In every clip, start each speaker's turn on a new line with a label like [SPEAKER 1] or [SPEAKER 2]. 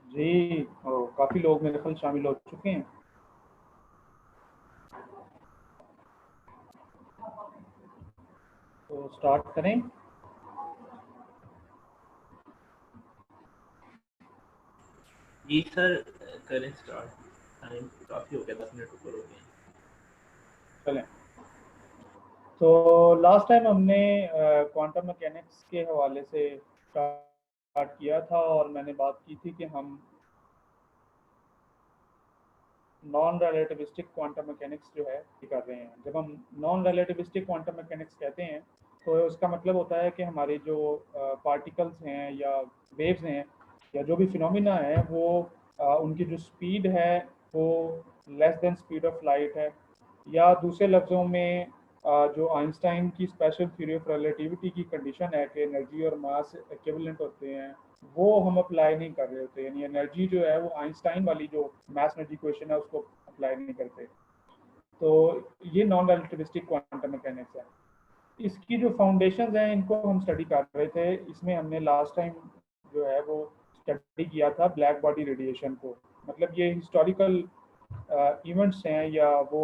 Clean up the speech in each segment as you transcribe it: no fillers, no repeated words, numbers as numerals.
[SPEAKER 1] जी, काफ़ी लोग मेरे ख्याल शामिल हो चुके हैं। तो स्टार्ट करें।
[SPEAKER 2] जी सर, करें स्टार्ट। टाइम काफ़ी हो गया, 10 मिनट ऊपर हो गए।
[SPEAKER 1] चलें। तो लास्ट टाइम हमने क्वांटम मैकेनिक्स के हवाले से स्टार्ट किया था और मैंने बात की थी कि हम नॉन रिलेटिविस्टिक क्वांटम मैकेनिक्स जो है ये कर रहे हैं। जब हम नॉन रिलेटिविस्टिक क्वांटम मैकेनिक्स कहते हैं तो उसका मतलब होता है कि हमारी जो पार्टिकल्स हैं या वेव्स हैं या जो भी फिनोमिना है वो उनकी जो स्पीड है वो less than speed of light है, या दूसरे लफ्ज़ों में जो आइंस्टाइन की स्पेशल थ्योरी ऑफ रिलेटिविटी की कंडीशन है कि एनर्जी और मास इक्विवेलेंट होते हैं, वो हम अप्लाई नहीं कर रहे होते। यानी एनर्जी जो है वो आइंस्टाइन वाली जो मास एनर्जी इक्वेशन है उसको अप्लाई नहीं करते। तो ये नॉन रिलेटिविस्टिक क्वांटम मैकेनिक्स है। इसकी जो फाउंडेशंस हैं इनको हम स्टडी कर रहे थे। इसमें हमने लास्ट टाइम जो है वो स्टडी किया था ब्लैक बॉडी रेडिएशन को। मतलब ये हिस्टोरिकल इवेंट्स हैं या वो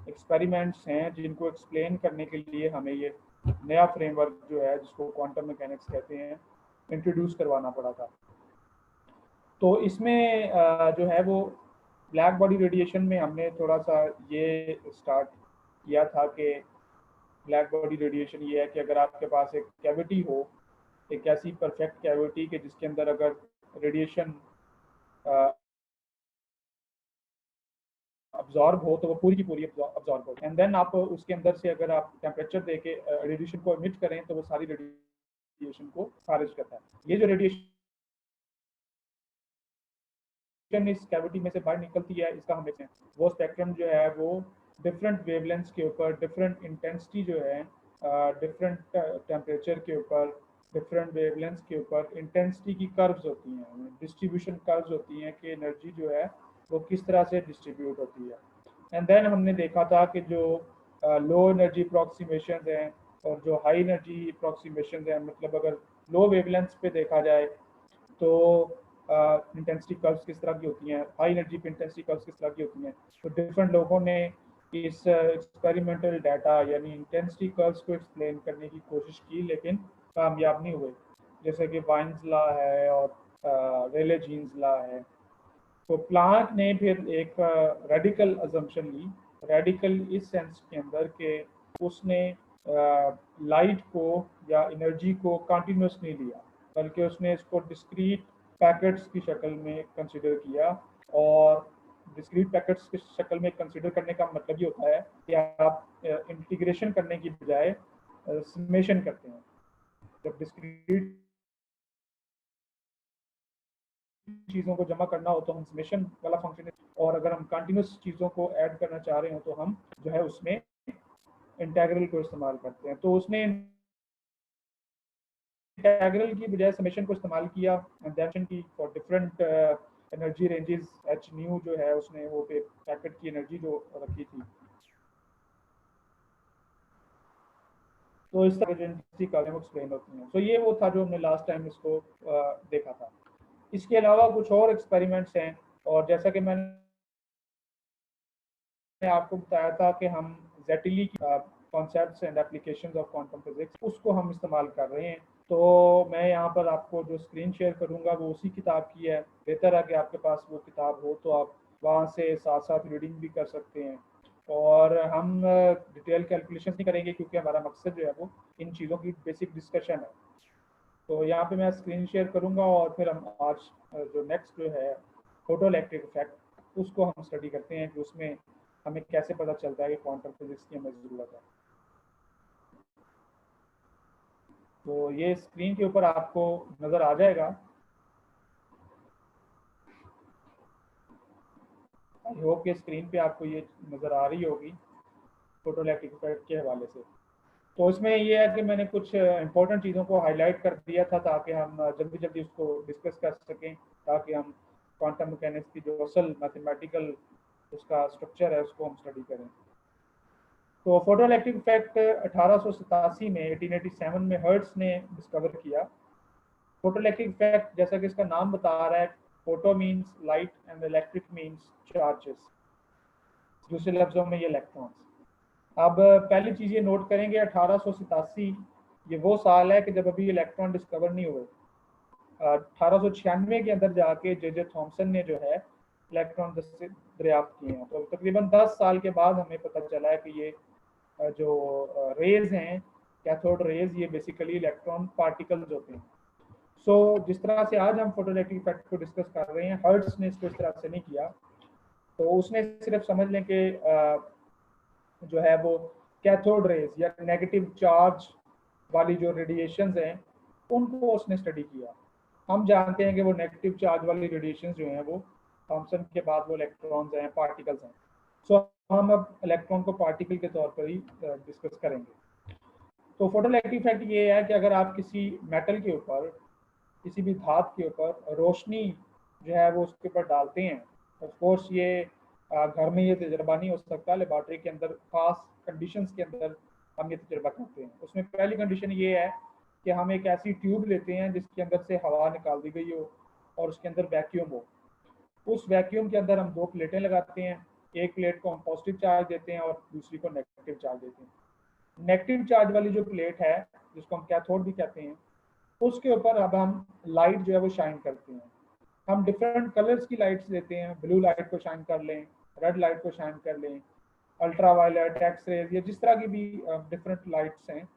[SPEAKER 1] एक्सपेरिमेंट्स हैं जिनको एक्सप्लेन करने के लिए हमें ये नया फ्रेमवर्क जो है जिसको क्वांटम मैकेनिक्स कहते हैं इंट्रोड्यूस करवाना पड़ा था। तो इसमें जो है वो ब्लैक बॉडी रेडिएशन में हमने थोड़ा सा ये स्टार्ट किया था कि ब्लैक बॉडी रेडिएशन ये है कि अगर आपके पास एक कैविटी हो, एक ऐसी परफेक्ट कैविटी कि जिसके अंदर अगर रेडिएशन अब्जॉर्ब हो तो वो पूरी की पूरी अब्जॉर्ब हो, एंड देन आप उसके अंदर से अगर आप टेम्परेचर दे के रेडिएशन को एमिट करें तो वो सारी रेडिएशन को खारिज करता है। ये जो रेडिएशन इस कैविटी में से बाहर निकलती है इसका हम देखते हैं वो स्पेक्ट्रम जो है वो डिफरेंट वेवलेंथ्स के ऊपर, डिफरेंट इंटेंसिटी जो है, डिफरेंट टेम्परेचर के ऊपर, डिफरेंट वेवलेंथ्स के ऊपर इंटेंसिटी की कर्व्स होती हैं, डिस्ट्रीब्यूशन कर्व्स होती हैं कि एनर्जी जो है वो किस तरह से डिस्ट्रीब्यूट होती है। एंड देन हमने देखा था कि जो लो एनर्जी अप्रॉक्सीमेशन हैं और जो हाई एनर्जी अप्रॉक्सीमेशन हैं, मतलब अगर लो वेवलेंथ्स पे देखा जाए तो इंटेंसिटी कर्व्स किस तरह की होती हैं, हाई एनर्जी पे इंटेंसिटी कर्व्स किस तरह की होती हैं। तो डिफरेंट लोगों ने इस एक्सपेरिमेंटल डाटा यानी इंटेंसिटी कर्व्स को एक्सप्लेन करने की कोशिश की लेकिन कामयाब नहीं हुए, जैसे कि वाइन्स लॉ है और रेले जीन्स लॉ है। तो प्लांक ने फिर एक रेडिकल अजम्पशन ली। रेडिकल इस सेंस के अंदर कि उसने लाइट को या एनर्जी को कंटिन्यूस नहीं लिया, बल्कि उसने इसको डिस्क्रीट पैकेट्स की शक्ल में कंसिडर किया। और डिस्क्रीट पैकेट्स की शक्ल में कंसिडर करने का मतलब ये होता है कि आप इंटीग्रेशन करने की बजाय समेशन करते हैं। जब डिस्क्रीट चीज़ों को जमा करना हो तो हम समेशन वाला फंक्शन, और अगर हम कंटिन्यूस चीज़ों को ऐड करना चाह रहे हो तो हम जो है उसमें इंटेग्रल को इस्तेमाल करते हैं। तो उसने इंटेग्रल की बजाय समेशन को इस्तेमाल किया एंड की for different energy ranges H new जो है उसने वो पैकेट की एनर्जी जो रखी थी। तो इस तरह का एक्सप्लेन होती हैं। तो ये वो था जो हमने लास्ट टाइम इसको देखा था। इसके अलावा कुछ और एक्सपेरिमेंट्स हैं, और जैसा कि मैंने आपको बताया था कि हम जेटिली की concepts and applications of quantum physics उसको हम इस्तेमाल कर रहे हैं। तो मैं यहाँ पर आपको जो स्क्रीन शेयर करूँगा वो उसी किताब की है। बेहतर है कि आपके पास वो किताब हो तो आप वहाँ से साथ साथ रीडिंग भी कर सकते हैं। और हम डिटेल कैलकुलेशन नहीं करेंगे क्योंकि हमारा मकसद जो है वो इन चीज़ों की बेसिक डिस्कशन है। तो यहाँ पे मैं स्क्रीन शेयर करूँगा और फिर हम आज जो नेक्स्ट जो है फोटो इलेक्ट्रिक इफेक्ट उसको हम स्टडी करते हैं कि उसमें हमें कैसे पता चलता है कि क्वांटम फिजिक्स की हमें ज़रूरत है। तो ये स्क्रीन के ऊपर आपको नज़र आ जाएगा। आई होप कि स्क्रीन पे आपको ये नज़र आ रही होगी फोटो इलेक्ट्रिक इफेक्ट के हवाले से। तो इसमें ये है कि मैंने कुछ इंपॉर्टेंट चीज़ों को हाईलाइट कर दिया था ताकि हम जल्दी जल्दी उसको डिस्कस कर सकें, ताकि हम क्वांटम मैकेनिक्स की जो असल मैथमेटिकल उसका स्ट्रक्चर है उसको हम स्टडी करें। तो फोटो इलेक्ट्रिक इफेक्ट 1887 में 1887 में हर्ट्स ने डिस्कवर किया। फोटो इलेक्ट्रिक इफेक्ट जैसा कि इसका नाम बता रहा है, photo means light and electric means charges, दूसरे लफ्जों में ये इलेक्ट्रॉन्स। अब पहली चीज़ ये नोट करेंगे 1887 ये वो साल है कि जब अभी इलेक्ट्रॉन डिस्कवर नहीं हुए। 1896 के अंदर जाके जे थॉमसन ने जो है इलेक्ट्रॉन दरियाफ्त किए हैं। तो तकरीबन 10 साल के बाद हमें पता चला है कि ये जो रेज हैं, कैथोड रेज, ये बेसिकली इलेक्ट्रॉन पार्टिकल्स होते हैं। सो जिस तरह से आज हम फोटोइलेक्ट्रिक इफेक्ट को डिस्कस कर रहे हैं, हर्ट्ज ने इसको इस तरह से नहीं किया। तो उसने सिर्फ समझ लें कि जो है वो कैथोड रेज या नेगेटिव चार्ज वाली जो रेडिएशंस हैं उनको उसने स्टडी किया। हम जानते हैं कि वो नेगेटिव चार्ज वाली रेडिएशंस जो हैं वो थॉमसन के बाद वो इलेक्ट्रॉन्स हैं, पार्टिकल्स हैं। सो हम अब इलेक्ट्रॉन को पार्टिकल के तौर पर ही डिस्कस करेंगे। तो फोटोइलेक्ट्रिक इफेक्ट ये है कि अगर आप किसी मेटल के ऊपर, किसी भी धातु के ऊपर रोशनी जो है वो उसके ऊपर डालते हैं, ऑफ कोर्स ये घर में ये तजर्बा नहीं हो सकता, लेबॉर्ट्री के अंदर खास कंडीशंस के अंदर हम ये तजर्बा करते हैं। उसमें पहली कंडीशन ये है कि हम एक ऐसी ट्यूब लेते हैं जिसके अंदर से हवा निकाल दी गई हो और उसके अंदर वैक्यूम हो। उस वैक्यूम के अंदर हम 2 प्लेटें लगाते हैं, एक प्लेट को हम पॉजिटिव चार्ज देते हैं और दूसरी को नेगेटिव चार्ज देते हैं। नेगेटिव चार्ज वाली जो प्लेट है, जिसको हम कैथोड भी कहते हैं, उसके ऊपर अब हम लाइट जो है वो शाइन करते हैं। हम डिफरेंट कलर्स की लाइट्स लेते हैं, ब्लू लाइट को शाइन कर लें, रेड लाइट को शाइन कर लें, अल्ट्रा वायलेट, एक्स रेज, या जिस तरह की भी डिफरेंट लाइट्स हैं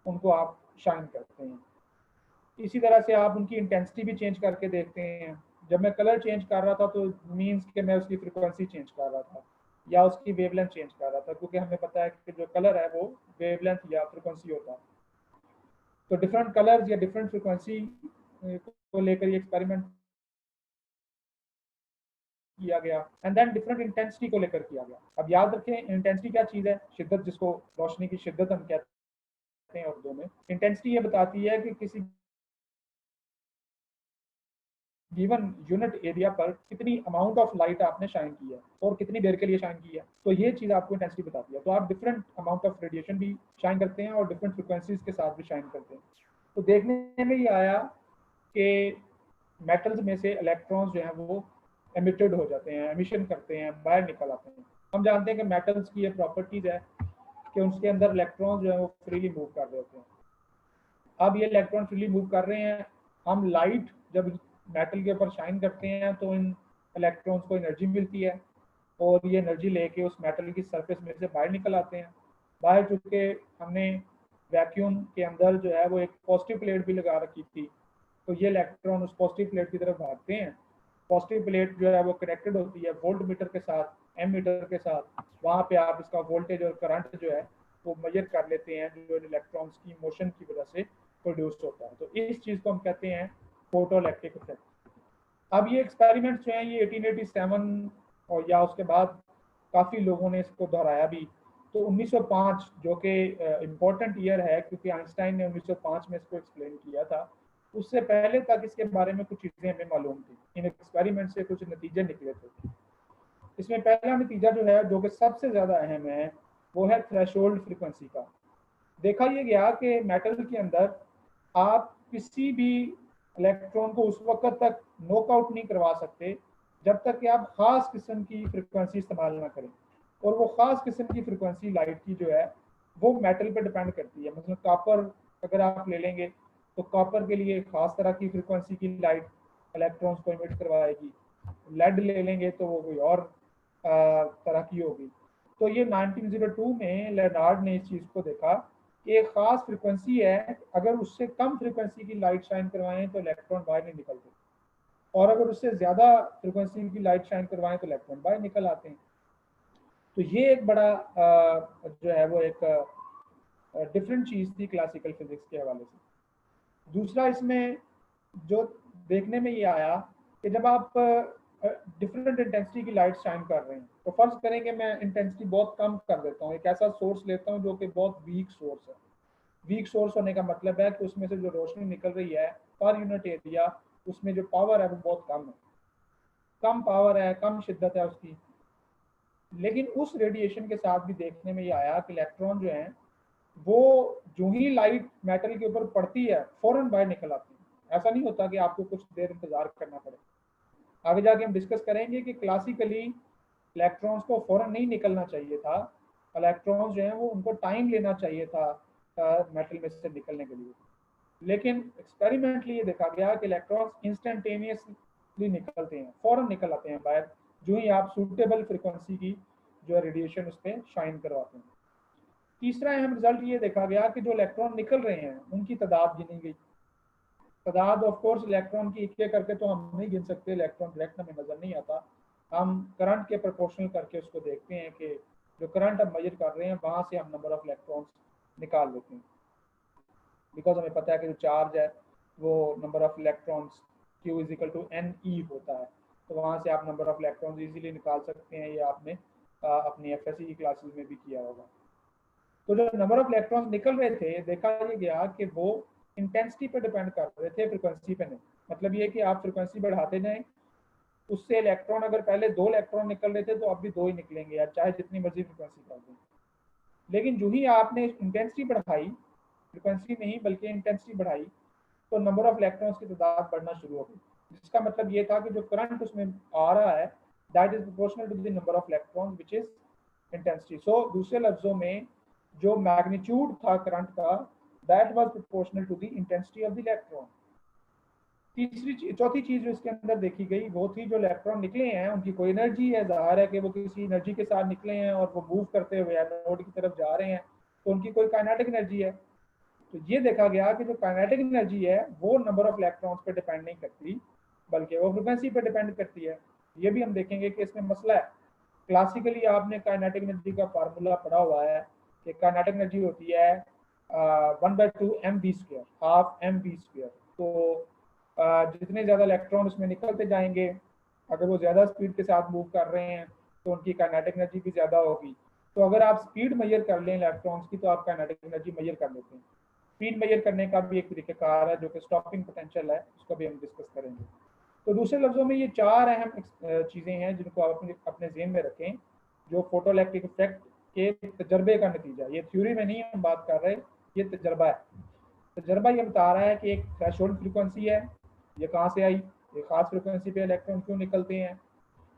[SPEAKER 1] उनको आप शाइन करते हैं। इसी तरह से आप उनकी इंटेंसिटी भी चेंज करके देखते हैं। जब मैं कलर चेंज कर रहा था तो मीन्स कि मैं उसकी फ्रिक्वेंसी चेंज कर रहा था या उसकी वेवलेंथ चेंज कर रहा था, क्योंकि हमें पता है कि जो कलर है वो वेवलेंथ या फ्रिक्वेंसी होता है। तो डिफरेंट कलर्स या डिफरेंट फ्रिक्वेंसी को लेकर ये एक्सपेरिमेंट किया गया एंड देन डिफरेंट इंटेंसिटी को लेकर किया गया। अब याद रखें इंटेंसिटी क्या चीज़ है, शिद्दत, जिसको रोशनी की शिद्दत हम कहते हैं उर्दू में। इंटेंसिटी ये बताती है कि किसी गिवन यूनिट एरिया पर कितनी अमाउंट ऑफ लाइट आपने शाइन की है और कितनी देर के लिए शाइन की है। तो ये चीज़ आपको इंटेंसिटी बताती है। तो आप डिफरेंट अमाउंट ऑफ रेडिएशन भी शाइन करते हैं और डिफरेंट फ्रिक्वेंसीज के साथ भी शाइन करते हैं। तो देखने में ये आया कि मेटल्स में से इलेक्ट्रॉन्स जो हैं वो एमिटेड हो जाते हैं, एमिशन करते हैं, बाहर निकल आते हैं। हम जानते हैं कि मेटल्स की ये प्रॉपर्टीज़ है कि उसके अंदर इलेक्ट्रॉन्स जो है वो फ्रीली मूव कर रहे होते हैं। अब ये इलेक्ट्रॉन फ्रीली मूव कर रहे हैं, हम लाइट जब मेटल के ऊपर शाइन करते हैं तो इन इलेक्ट्रॉन्स को एनर्जी मिलती है और ये एनर्जी लेके उस मेटल की सरफेस में से बाहर निकल आते हैं। बाहर चूँकि हमने वैक्यूम के अंदर जो है वो एक पॉजिटिव प्लेट भी लगा रखी थी, तो ये इलेक्ट्रॉन उस पॉजिटिव प्लेट की तरफ भागते हैं। पॉजिटिव प्लेट जो है वो कनेक्टेड होती है वोल्ट मीटर के साथ, एम मीटर के साथ। वहाँ पे आप इसका वोल्टेज और करंट जो है वो मेजर कर लेते हैं, जो इलेक्ट्रॉन्स की मोशन की वजह से प्रोड्यूस होता है। तो इस चीज़ को हम कहते हैं फोटो इलेक्ट्रिक इफेक्ट। अब ये एक्सपेरिमेंट्स जो हैं ये 1887 और या उसके बाद काफ़ी लोगों ने इसको दोहराया भी। तो 1905 जो कि इम्पोर्टेंट ईयर है क्योंकि आइंस्टाइन ने 1905 में इसको एक्सप्लेन किया था, उससे पहले तक इसके बारे में कुछ चीज़ें हमें मालूम थी। इन एक्सपेरिमेंट से कुछ नतीजे निकले थे। इसमें पहला नतीजा जो है, जो कि सबसे ज़्यादा अहम है, वो है थ्रेशोल्ड फ्रिक्वेंसी का। देखा ये गया कि मेटल के अंदर आप किसी भी इलेक्ट्रॉन को उस वक्त तक नॉकआउट नहीं करवा सकते जब तक कि आप ख़ास किस्म की फ्रिक्वेंसी इस्तेमाल ना करें। और वो ख़ास किस्म की फ्रिक्वेंसी लाइट की जो है वो मेटल पे डिपेंड करती है। मतलब कॉपर अगर आप ले लेंगे तो कॉपर के लिए ख़ास तरह की फ्रिक्वेंसी की लाइट इलेक्ट्रॉन्स को इमिट करवाएगी। लेड ले लेंगे तो वो कोई और तरह की होगी। तो ये 1902 में लेनार्ड ने इस चीज़ को देखा कि एक ख़ास फ्रिक्वेंसी है, अगर उससे कम फ्रिक्वेंसी की लाइट शाइन करवाएं तो इलेक्ट्रॉन बाहर नहीं निकलते, और अगर उससे ज़्यादा फ्रिक्वेंसी की लाइट शाइन करवाएं तो इलेक्ट्रॉन बाहर निकल आते हैं। तो ये एक बड़ा जो है वो एक डिफरेंट चीज़ थी क्लासिकल फिजिक्स के हवाले से। दूसरा इसमें जो देखने में ये आया कि जब आप डिफरेंट इंटेंसिटी की लाइट शाइन कर रहे हैं, तो फर्ज करें कि मैं इंटेंसिटी बहुत कम कर देता हूँ, एक ऐसा सोर्स लेता हूँ जो कि बहुत वीक सोर्स है। वीक सोर्स होने का मतलब है कि उसमें से जो रोशनी निकल रही है पर यूनिट एरिया, उसमें जो पावर है वो बहुत कम है, कम पावर है, कम शिद्दत है उसकी। लेकिन उस रेडिएशन के साथ भी देखने में ये आया कि इलेक्ट्रॉन जो हैं वो जो ही लाइट मेटल के ऊपर पड़ती है फौरन बाहर निकल आती है। ऐसा नहीं होता कि आपको कुछ देर इंतजार करना पड़े। आगे जाके हम डिस्कस करेंगे कि क्लासिकली इलेक्ट्रॉन्स को फ़ौरन नहीं निकलना चाहिए था, इलेक्ट्रॉन्स जो हैं वो उनको टाइम लेना चाहिए था मेटल में से निकलने के लिए। लेकिन एक्सपेरिमेंटली ये देखा गया कि इलेक्ट्रॉन्स इंस्टेंटेनियसली निकलते हैं, फ़ौरन निकल आते हैं बाहर, जो ही आप सूटेबल फ्रिक्वेंसी की जो रेडिएशन उस पर शाइन करवाते हैं। तीसरा अहम रिजल्ट ये देखा गया कि जो इलेक्ट्रॉन निकल रहे हैं उनकी तादाद गिनी गई। तादाद ऑफ कोर्स इलेक्ट्रॉन की एक एक करके तो हम नहीं गिन सकते, इलेक्ट्रॉन डायरेक्ट हमें नज़र नहीं आता, हम करंट के प्रोपोर्शनल करके उसको देखते हैं कि जो करंट हम मेजर कर रहे हैं वहाँ से हम नंबर ऑफ इलेक्ट्रॉन्स निकाल लेते हैं। बिकॉज हमें पता है कि जो चार्ज है वो number of electrons Q is equal to NE होता है, तो वहाँ से आप नंबर ऑफ इलेक्ट्रॉन्स इजीली निकाल सकते हैं। ये आपने अपनी FSC की क्लासेस में भी किया होगा। तो जो नंबर ऑफ इलेक्ट्रॉन्स निकल रहे थे, देखा ये गया कि वो इंटेंसिटी पे डिपेंड कर रहे थे, फ्रिक्वेंसी पे नहीं। मतलब ये कि आप फ्रिक्वेंसी बढ़ाते जाएं, उससे इलेक्ट्रॉन अगर पहले 2 इलेक्ट्रॉन निकल रहे थे तो अब भी 2 ही निकलेंगे, या चाहे जितनी मर्जी फ्रिक्वेंसी कर दें। लेकिन जो ही आपने इंटेंसिटी बढ़ाई, फ्रिक्वेंसी नहीं बल्कि इंटेंसिटी बढ़ाई, तो नंबर ऑफ इलेक्ट्रॉन्स की तादाद बढ़ना शुरू हो गई, जिसका मतलब ये था कि जो करंट उसमें आ रहा है that is proportional to the number of electrons which is intensity. So दूसरे लफ्जों में जो मैग्नीट्यूड था करंट का that was proportional to the intensity of the electron. चौथी चीज जो इसके अंदर देखी गई वो थी जो इलेक्ट्रॉन निकले हैं उनकी कोई एनर्जी है, जाहिर है कि वो किसी एनर्जी के साथ निकले हैं और वो मूव करते हुए एनोड की तरफ जा रहे हैं, तो उनकी कोई काइनेटिक एनर्जी है। तो ये देखा गया कि जो काइनेटिक एनर्जी है वो नंबर ऑफ इलेक्ट्रॉन्स पे डिपेंड नहीं करती, बल्कि वो फ्रिक्वेंसी पे डिपेंड करती है। ये भी हम देखेंगे कि इसमें मसला है। क्लासिकली आपने काइनेटिक एनर्जी का फार्मूला पढ़ा हुआ है कि काइनेटिक एनर्जी होती है 1/2 mv², हाफ mv²। तो जितने ज़्यादा इलेक्ट्रॉन उसमें निकलते जाएंगे, अगर वो ज़्यादा स्पीड के साथ मूव कर रहे हैं तो उनकी काइनेटिक एनर्जी भी ज़्यादा होगी। तो अगर आप स्पीड मेजर कर लें इलेक्ट्रॉन्स की तो आप काइनेटिक एनर्जी मेजर कर लेते हैं। स्पीड मेजर करने का भी एक तरीक़ाकार है जो कि स्टॉपिंग पोटेंशियल है, उसका भी हम डिस्कस करेंगे। तो दूसरे लफ्ज़ों में ये 4 अहम चीज़ें हैं जिनको आप अपने ज़हन में रखें, जो फोटोइलेक्ट्रिक इफेक्ट के तजर्बे का नतीजा। ये थ्योरी में नहीं हम बात कर रहे, ये तजर्बा है। तजर्बा ये बता रहा है कि एक थ्रेशोल्ड फ्रिक्वेंसी है, ये कहाँ से आई, ये खास फ्रिक्वेंसी पे इलेक्ट्रॉन क्यों निकलते हैं,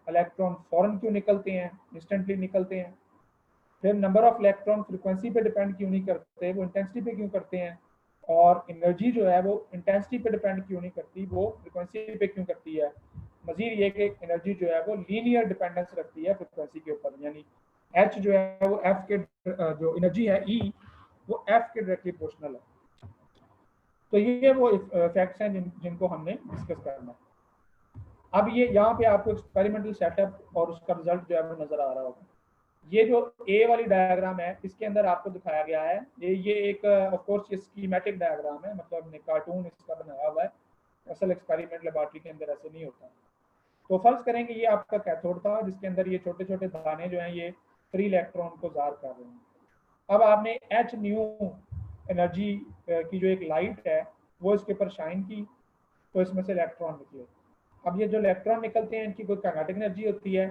[SPEAKER 1] इलेक्ट्रॉन फौरन क्यों निकलते हैं, इंस्टेंटली निकलते हैं। फिर नंबर ऑफ इलेक्ट्रॉन फ्रिक्वेंसी पे डिपेंड क्यों नहीं करते, वो इंटेंसिटी पे क्यों करते हैं। और एनर्जी जो है वो इंटेंसिटी पे डिपेंड क्यों नहीं करती, वो फ्रिक्वेंसी पे क्यों करती है। मजीद ये कि एनर्जी जो है वो लीनियर डिपेंडेंस रखती है फ्रिक्वेंसी के ऊपर, यानी H जो है वो F के जो एनर्जी है E वो F के डायरेक्टली प्रोपोर्शनल है। तो ये वो फैक्ट्स हैं जिनको हमने डिस्कस करना है। अब ये यहाँ पे आपको एक्सपेरिमेंटल सेटअप और उसका रिजल्ट जो है वो नजर आ रहा होगा। ये जो ए वाली डायग्राम है इसके अंदर आपको दिखाया गया है, ये एक ऑफ कोर्स ये स्कीमेटिक डायग्राम है, मतलब हमने कार्टून इसका बनाया हुआ है, असल एक्सपेरिमेंट लेबोरेटरी के अंदर ऐसे नहीं होता। तो फर्ज करेंगे ये आपका कैथोड था जिसके अंदर ये छोटे छोटे दाने जो हैं ये फ्री इलेक्ट्रॉन को जार कर रहे हैं। अब आपने H न्यू एनर्जी की जो एक लाइट है वो इसके ऊपर शाइन की, तो इसमें से इलेक्ट्रॉन निकले। अब ये जो इलेक्ट्रॉन निकलते हैं इनकी कोई काइनेटिक एनर्जी होती है,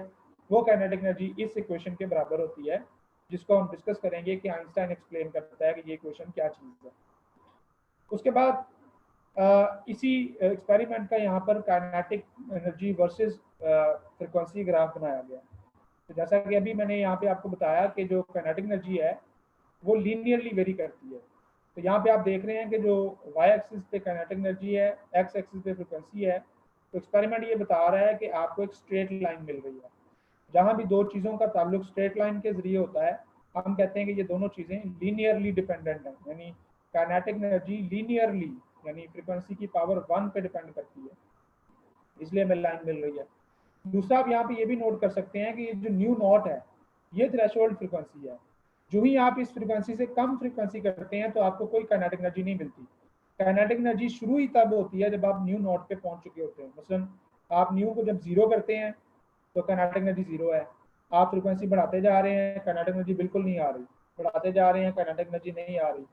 [SPEAKER 1] वो काइनेटिक एनर्जी इस इक्वेशन के बराबर होती है, जिसको हम डिस्कस करेंगे कि आइंस्टाइन एक्सप्लेन करता है कि ये इक्वेशन क्या चीज़ है। उसके बाद इसी एक्सपेरिमेंट का यहाँ पर kinetic energy versus frequency graph बनाया गया। तो जैसा कि अभी मैंने यहाँ पे आपको बताया कि जो काइनेटिक एनर्जी है वो लीनियरली वेरी करती है। तो यहाँ पे आप देख रहे हैं कि जो y एक्सिस पे काइनेटिक एनर्जी है, x एक्सिस पे फ्रिक्वेंसी है। तो एक्सपेरिमेंट ये बता रहा है कि आपको एक स्ट्रेट लाइन मिल रही है। जहाँ भी दो चीज़ों का ताल्लुक स्ट्रेट लाइन के जरिए होता है हम कहते हैं कि ये दोनों चीज़ें लीनियरली डिपेंडेंट हैं, यानी काइनेटिक एनर्जी लीनियरली यानी फ्रिक्वेंसी की पावर 1 पे डिपेंड करती है, इसलिए हमें लाइन मिल रही है। दूसरा आप यहाँ पे ये भी नोट कर सकते हैं कि ये जो न्यू नॉट है ये थ्रेशोल्ड फ्रिक्वेंसी है। जो ही आप इस फ्रिक्वेंसी से कम फ्रिक्वेंसी करते हैं तो आपको कोई काइनेटिक एनर्जी नहीं मिलती। काइनेटिक एनर्जी शुरू ही तब होती है जब आप न्यू नॉट पे पहुंच चुके होते हैं। मसलन आप न्यू को जब 0 करते हैं तो काइनेटिक एनर्जी 0 है। आप फ्रिक्वेंसी बढ़ाते जा रहे हैं, काइनेटिक एनर्जी बिल्कुल नहीं आ रही, बढ़ाते जा रहे हैं, काइनेटिक एनर्जी नहीं आ रही।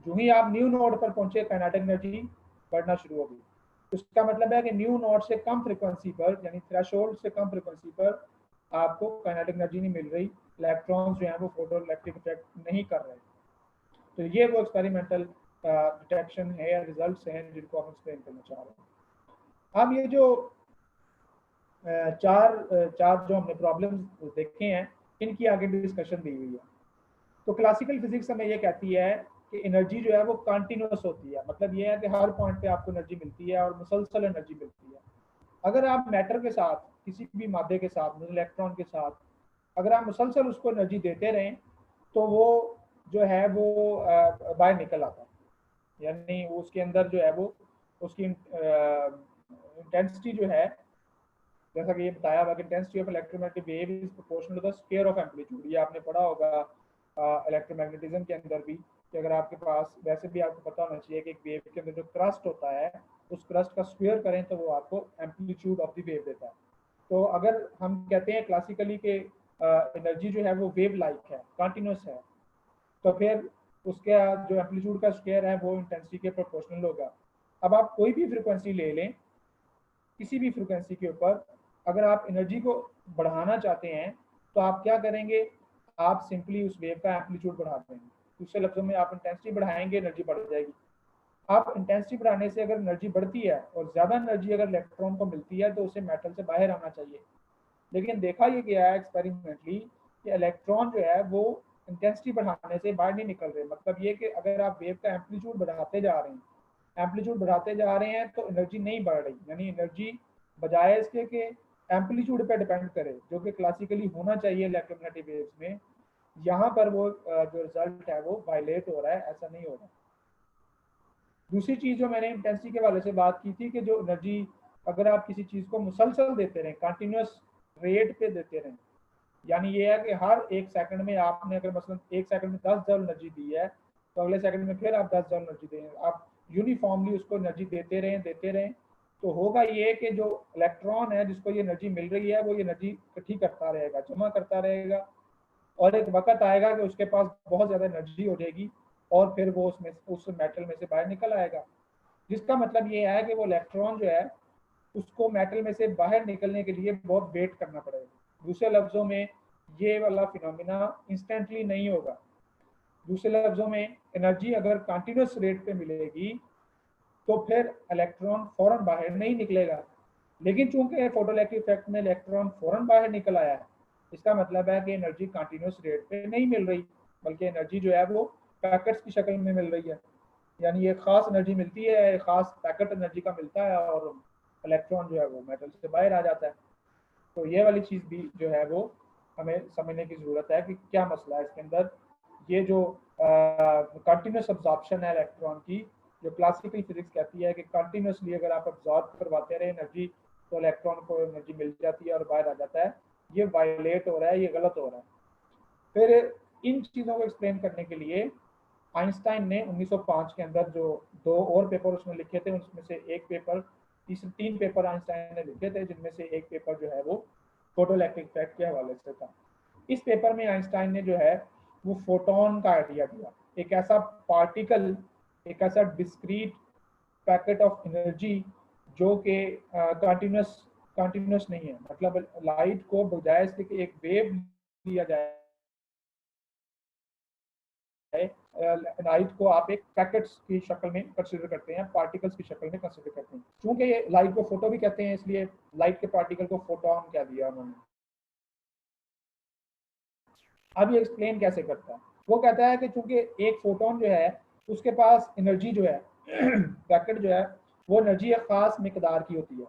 [SPEAKER 1] जो ही आप न्यू नोड पर पहुंचे काइनेटिक एनर्जी बढ़ना शुरू हो गई। उसका मतलब है कि न्यू नोड से कम फ्रिक्वेंसी पर यानी थ्रेशोल्ड से कम फ्रिक्वेंसी पर आपको काइनेटिक एनर्जी नहीं मिल रही, इलेक्ट्रॉन्स जो हैं वो फोटोइलेक्ट्रिक इफेक्ट नहीं कर रहे। तो ये वो एक्सपेरिमेंटल डिटेक्शन है या रिजल्ट्स हैं जिनको हम एक्सप्लेन करना चाह रहे हैं। अब ये जो चार जो हमने प्रॉब्लम्स देखे हैं, इनकी आगे डिस्कशन दी हुई है। तो क्लासिकल फिजिक्स हमें ये कहती है कि एनर्जी जो है वो कंटिन्यूस होती है, मतलब ये है कि हर पॉइंट पे आपको एनर्जी मिलती है और मुसलसल एनर्जी मिलती है। अगर आप मैटर के साथ, किसी भी मादे के साथ, इलेक्ट्रॉन के साथ अगर आप मुसलसल उसको एनर्जी देते रहें तो वो जो है वो बाहर निकल आता है, यानी उसके अंदर जो है वो उसकी इंटेंसिटी जो है, जैसा कि ये बताया हुआ कि intensity of electromagnetic wave is proportional to the square of amplitude. ये आपने पढ़ा होगा इलेक्ट्रोमैग्नेटिज्म के अंदर भी, कि अगर आपके पास, वैसे भी आपको पता होना चाहिए कि एक वेव के अंदर जो क्रस्ट होता है उस क्रस्ट का स्क्वायर करें तो वो आपको एम्पलीट्यूड ऑफ द वेव देता है। तो अगर हम कहते हैं क्लासिकली के एनर्जी जो है वो वेव लाइक है, कंटिन्यूस है, तो फिर उसका जो एम्पलीट्यूड का स्क्वायर है वो इंटेंसिटी के प्रोपोर्शनल होगा। अब आप कोई भी फ्रिक्वेंसी ले लें, किसी भी फ्रिक्वेंसी के ऊपर अगर आप एनर्जी को बढ़ाना चाहते हैं तो आप क्या करेंगे, आप सिंपली उस वेव का एम्पलीट्यूड बढ़ा देंगे। दूसरे लफ्जों में आप इंटेंसिटी बढ़ाएंगे, एनर्जी बढ़ जाएगी। आप इंटेंसिटी बढ़ाने से अगर एनर्जी बढ़ती है और ज़्यादा एनर्जी अगर इलेक्ट्रॉन को मिलती है तो उसे मेटल से बाहर आना चाहिए। लेकिन देखा ये गया है एक्सपेरिमेंटली कि इलेक्ट्रॉन जो है वो इंटेंसिटी बढ़ाने से बाहर नहीं निकल रहे। मतलब ये कि अगर आप वेव का एम्पलीट्यूड बढ़ाते जा रहे हैं, एम्पलीट्यूड बढ़ाते जा रहे हैं तो एनर्जी नहीं बढ़ रही, यानी एनर्जी बजाय इसके कि एम्पलीट्यूड पे डिपेंड करे जो कि क्लासिकली होना चाहिए इलेक्ट्रोमैग्नेटिक वेव्स में, यहाँ पर वो जो रिजल्ट है वो वायलेट हो रहा है, ऐसा नहीं हो रहा। दूसरी चीज जो मैंने इंटेंसिटी के वाले से बात की थी कि जो एनर्जी अगर आप किसी चीज को मुसलसल देते रहें, कंटिन्यूस रेट पे देते रहें, यानी ये है कि हर एक सेकंड में आपने अगर मसलन एक सेकंड में 10 जूल एनर्जी दी है तो अगले सेकंड में फिर आप 10 जूल एनर्जी दें, आप यूनिफॉर्मली उसको एनर्जी देते रहें, तो होगा ये कि जो इलेक्ट्रॉन है जिसको ये एनर्जी मिल रही है वो ये एनर्जी इकट्ठी करता रहेगा, जमा करता रहेगा, और एक वक्त आएगा कि उसके पास बहुत ज़्यादा एनर्जी हो जाएगी और फिर वो उसमें उस मेटल में से बाहर निकल आएगा। जिसका मतलब ये है कि वो इलेक्ट्रॉन जो है उसको मेटल में से बाहर निकलने के लिए बहुत वेट करना पड़ेगा। दूसरे लफ्जों में ये वाला फिनोमिना इंस्टेंटली नहीं होगा। दूसरे लफ्जों में एनर्जी अगर कंटिन्यूस रेट पे मिलेगी तो फिर इलेक्ट्रॉन फौरन बाहर नहीं निकलेगा। लेकिन चूंकि फोटोइलेक्ट्रिक इफेक्ट में इलेक्ट्रॉन फौरन बाहर निकल आया है, इसका मतलब है कि एनर्जी कंटिन्यूस रेट पे नहीं मिल रही, बल्कि एनर्जी जो है वो पैकेट्स की शक्ल में मिल रही है, यानी एक खास एनर्जी मिलती है, एक खास पैकेट एनर्जी का मिलता है और इलेक्ट्रॉन जो है वो मेटल से बाहर आ जाता है। तो ये वाली चीज़ भी जो है वो हमें समझने की ज़रूरत है कि क्या मसला है इसके अंदर। ये जो कंटिन्यूस अब्जॉर्प्शन है इलेक्ट्रॉन की, जो क्लासिकल फिजिक्स कहती है कि कंटिन्यूसली अगर आप अब्जॉर्ब करवाते रहे एनर्जी तो इलेक्ट्रॉन को एनर्जी मिल जाती है और बाहर आ जाता है, ये वायलेट हो रहा है, ये गलत हो रहा है। फिर इन चीज़ों को एक्सप्लेन करने के लिए आइंस्टाइन ने 1905 के अंदर जो दो और पेपर उसने लिखे थे, उसमें से एक पेपर, तीन पेपर आइंस्टाइन ने लिखे थे, जिनमें से एक पेपर जो है वो फोटोइलेक्ट्रिक इफेक्ट के हवाले से था। इस पेपर में आइंस्टाइन ने जो है वो फोटोन का आइडिया दिया, एक ऐसा पार्टिकल, एक ऐसा डिस्क्रीट पैकेट ऑफ एनर्जी जो कि कंटिन्यूस नहीं है। मतलब लाइट को बजाय इसके कि एक वेव लिया जाए, लाइट को आप एक पैकेट्स की शक्ल में कंसिडर करते हैं, पार्टिकल्स की शक्ल में कंसिडर करते हैं। क्योंकि ये लाइट को फोटो भी कहते हैं, इसलिए लाइट के पार्टिकल को फोटोन कह दिया उन्होंने। अब ये एक्सप्लेन कैसे करता है, वो कहता है कि चूंकि एक फोटोन जो है उसके पास एनर्जी जो है पैकेट जो है वो एनर्जी एक खास मिकदार की होती है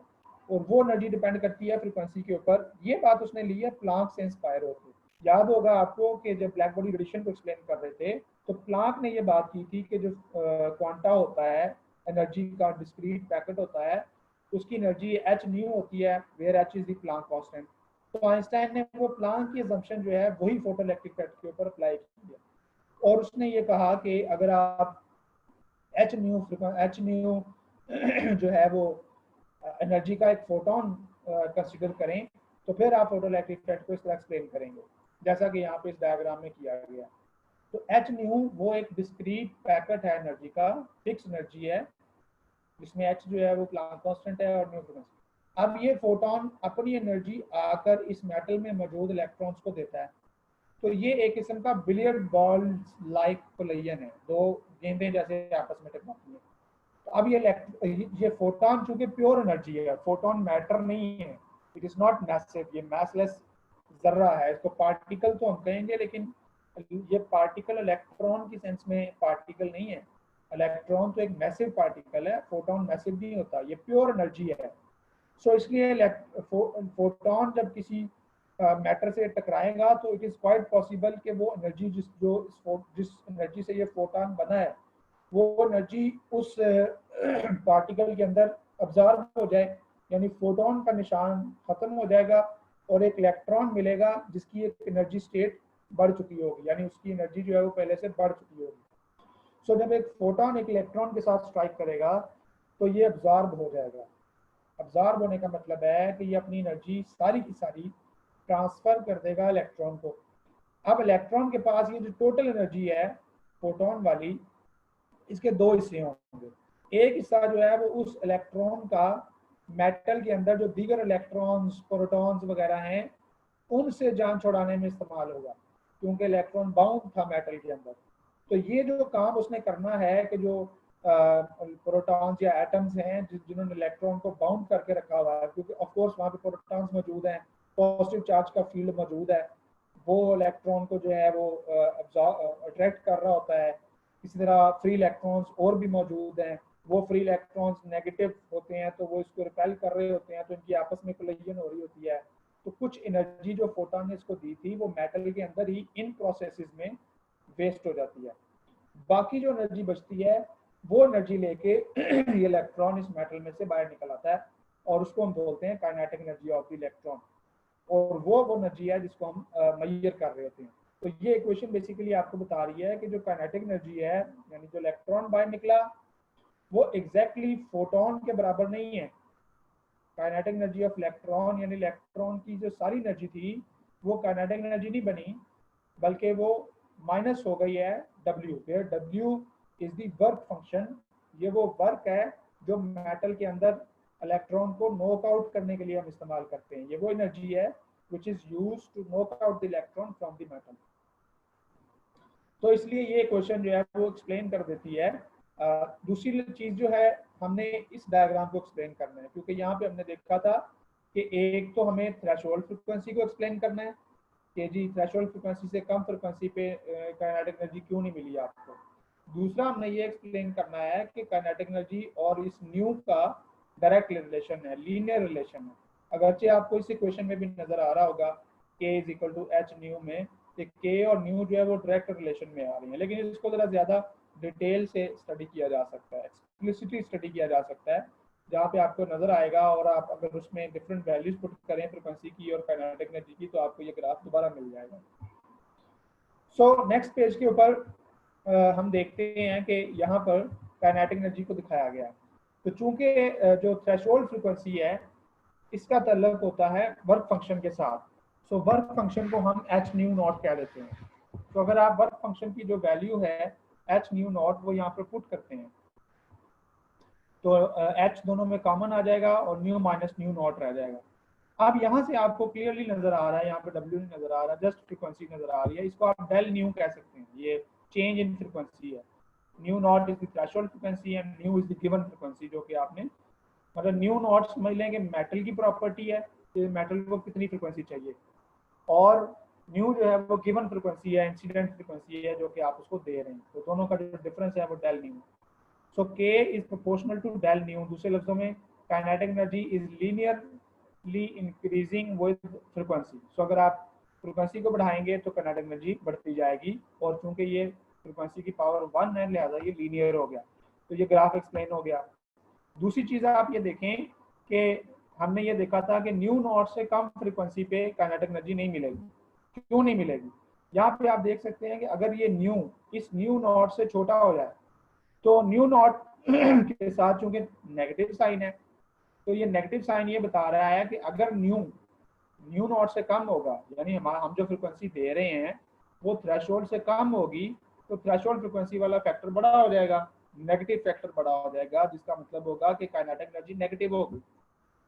[SPEAKER 1] और वो एनर्जी डिपेंड करती है फ्रीक्वेंसी के ऊपर। ये बात उसने ली है प्लांक से इंस्पायर होकर। याद होगा आपको कि जब ब्लैक बॉडी रेडिएशन को एक्सप्लेन कर रहे थे तो प्लांक ने ये बात की थी कि जो क्वांटा होता है, एनर्जी का डिस्क्रीट पैकेट होता है, उसकी एनर्जी एच न्यू होती है, where H is the Planck constant. तो आइंस्टाइन ने वो प्लांक की असम्पशन जो है वही फोटोइलेक्ट्रिक इफेक्ट के ऊपर अप्लाई की है और उसने ये कहा कि अगर आप एच न्यू जो है वो एनर्जी का एक फोटोन कंसिडर करें तो फिर आप फोटोइलेक्ट्रिक इफेक्ट को इस तरह एक्सप्लेन करेंगे जैसा कि यहाँ पे इस डायग्राम में किया गया। तो एच न्यू वो एक डिस्क्रीट पैकेट है एनर्जी का, फिक्स एनर्जी है, जिसमें एच जो है वो प्लांक कांस्टेंट है और न्यू फ्रीक्वेंसी। अब ये फोटोन अपनी एनर्जी आकर इस मेटल में मौजूद इलेक्ट्रॉन्स को देता है। तो ये एक किस्म का बिलियर्ड बॉल लाइक कोलिजन है, दो गेंदें जैसे आपस में टकराती हैं। तो अब ये फोटोन चूंकि प्योर एनर्जी है, फोटोन मैटर नहीं है, इट इज़ नॉट मैसिव, ये मैसलेस जर्रा है, इसको पार्टिकल तो हम कहेंगे लेकिन ये पार्टिकल इलेक्ट्रॉन की सेंस में पार्टिकल नहीं है। इलेक्ट्रॉन तो एक मैसिव पार्टिकल है, फोटोन मैसिव नहीं होता, ये प्योर एनर्जी है। सो इसलिए फोटोन जब किसी मैटर से टकराएगा तो इट इज़ क्वाइट पॉसिबल कि वो एनर्जी जिस एनर्जी से ये फोटोन बना है वो एनर्जी उस पार्टिकल के अंदर अब्जॉर्ब हो जाए, यानी फोटोन का निशान खत्म हो जाएगा और एक इलेक्ट्रॉन मिलेगा जिसकी एक एनर्जी स्टेट बढ़ चुकी होगी, यानी उसकी एनर्जी जो है वो पहले से बढ़ चुकी होगी। सो जब एक फोटोन एक इलेक्ट्रॉन के साथ स्ट्राइक करेगा तो ये अब्जॉर्ब हो जाएगा। अब्जॉर्ब होने का मतलब है कि ये अपनी एनर्जी सारी की सारी ट्रांसफर कर देगा इलेक्ट्रॉन को। अब इलेक्ट्रॉन के पास ये जो टोटल एनर्जी है फोटोन वाली, इसके दो हिस्से होंगे। एक हिस्सा जो है वो उस इलेक्ट्रॉन का मेटल के अंदर जो दीगर इलेक्ट्रॉन्स प्रोटॉन्स वगैरह हैं उनसे जान छुड़ाने में इस्तेमाल होगा, क्योंकि इलेक्ट्रॉन बाउंड था मेटल के अंदर। तो ये जो काम उसने करना है कि जो प्रोटॉन्स या एटम्स हैं जिन्होंने इलेक्ट्रॉन को बाउंड करके रखा हुआ है, क्योंकि ऑफ कोर्स वहाँ पे प्रोटॉन्स मौजूद हैं, पॉजिटिव चार्ज का फील्ड मौजूद है, वो इलेक्ट्रॉन को जो है वो अट्रैक्ट कर रहा होता है। इसी तरह फ्री इलेक्ट्रॉन्स और भी मौजूद हैं, वो फ्री इलेक्ट्रॉन्स नेगेटिव होते हैं तो वो इसको रिपेल कर रहे होते हैं, तो इनकी आपस में कोलिजन हो रही होती है। तो कुछ एनर्जी जो फोटोन ने इसको दी थी वो मेटल के अंदर ही इन प्रोसेसेस में वेस्ट हो जाती है। बाकी जो एनर्जी बचती है वो एनर्जी लेके ये इलेक्ट्रॉन इस मेटल में से बाहर निकल आता है और उसको हम बोलते हैं kinetic energy of the electron, और वो एनर्जी है जिसको हम मेजर कर रहे होते हैं। तो ये इक्वेशन बेसिकली आपको बता रही है कि जो काइनेटिक एनर्जी है, यानी जो इलेक्ट्रॉन बाहर निकला, वो एग्जैक्टली फोटोन के बराबर नहीं है। काइनेटिक एनर्जी ऑफ इलेक्ट्रॉन यानी इलेक्ट्रॉन की जो सारी एनर्जी थी वो काइनेटिक एनर्जी नहीं बनी, बल्कि वो माइनस हो गई है W, where W is the work function. ये वो वर्क है जो मेटल के अंदर इलेक्ट्रॉन को नॉक आउट करने के लिए हम इस्तेमाल करते हैं। ये वो एनर्जी है which is use to knock out the electron from the metal. तो इसलिए ये क्वेश्चन जो है वो एक्सप्लेन कर देती है। दूसरी चीज जो है, हमने इस डायग्राम को एक्सप्लेन करना है, क्योंकि यहाँ पे हमने देखा था कि एक तो हमें थ्रेशोल्ड फ्रीक्वेंसी को एक्सप्लेन करना है कि जी थ्रेशोल्ड फ्रीक्वेंसी से कम फ्रीक्वेंसी पे काइनेटिक एनर्जी क्यों नहीं मिली आपको। दूसरा हमने ये एक्सप्लेन करना है कि काइनेटिक एनर्जी और इस न्यू का डायरेक्ट रिलेशन है, लीनियर रिलेशन है। अगरचे आपको इस इक्वेशन में भी नजर आ रहा होगा k is equal to H nu में, के और न्यू जो है वो डायरेक्ट रिलेशन में आ रही है, लेकिन इसको जरा ज्यादा डिटेल से स्टडी किया जा सकता है, एक्सप्लिसिटली स्टडी किया जा सकता है, जहाँ पे आपको नजर आएगा और आप अगर उसमें डिफरेंट वैल्यूज पुट करें फ्रीक्वेंसी की और काइनेटिक एनर्जी की तो आपको ये ग्राफ दोबारा मिल जाएगा। सो नेक्स्ट पेज के ऊपर हम देखते हैं कि यहाँ पर काइनेटिक एनर्जी को दिखाया गया है। तो चूंकि जो थ्रेशोल्ड फ्रीक्वेंसी है इसका ताल्लुक होता है वर्क फंक्शन के साथ। सो वर्क फंक्शन को हम एच न्यू नॉट कह देते हैं। तो अगर आप वर्क फंक्शन की जो वैल्यू है एच न्यू नॉट वो यहाँ पर पुट करते हैं तो एच दोनों में कॉमन आ जाएगा और न्यू माइनस न्यू नॉट रह जाएगा। अब यहाँ से आपको क्लियरली नजर आ रहा है, यहाँ पे डब्ल्यू नहीं नजर आ रहा, जस्ट फ्रीक्वेंसी नजर आ रही है, इसको आप डेल न्यू कह सकते हैं। ये चेंज इन फ्रीक्वेंसी है। New not is the threshold frequency and new is the given frequency, जो कि आपने मतलब न्यू नॉट समझ लें कि मेटल की प्रॉपर्टी है कि मेटल को कितनी फ्रीक्वेंसी चाहिए, और न्यू जो है वो गिवन फ्रीक्वेंसी है, इंसिडेंट फ्रीक्वेंसी है जो कि आप उसको दे रहे हैं। तो दोनों का जो डिफरेंस है वो del nu. So k is proportional to del nu. दूसरे लफ्जों में kinetic energy is linearly increasing with frequency. So अगर आप फ्रीक्वेंसी को बढ़ाएंगे तो काइनेटिक एनर्जी बढ़ती जाएगी, और चूंकि ये फ्रीक्वेंसी की पावर 1 है लिहाजा ये लीनियर हो गया। तो ये ग्राफ एक्सप्लेन हो गया। दूसरी चीज आप ये देखें कि हमने ये देखा था कि न्यू नॉट से कम फ्रीक्वेंसी पे काइनेटिक एनर्जी नहीं मिलेगी। क्यों नहीं मिलेगी? यहाँ पे आप देख सकते हैं कि अगर ये न्यू इस न्यू नॉट से छोटा हो जाए तो न्यू नॉट के साथ चूंकि नेगेटिव साइन है, तो ये नेगेटिव साइन ये बता रहा है कि अगर न्यू नॉट से कम होगा, यानी हम जो फ्रीक्वेंसी दे रहे हैं वो थ्रेशोल्ड से कम होगी, तो थ्रेशोल्ड फ्रीक्वेंसी वाला फैक्टर बड़ा हो जाएगा, नेगेटिव फैक्टर बड़ा हो जाएगा, जिसका मतलब होगा कि काइनेटिक एनर्जी नेगेटिव होगी।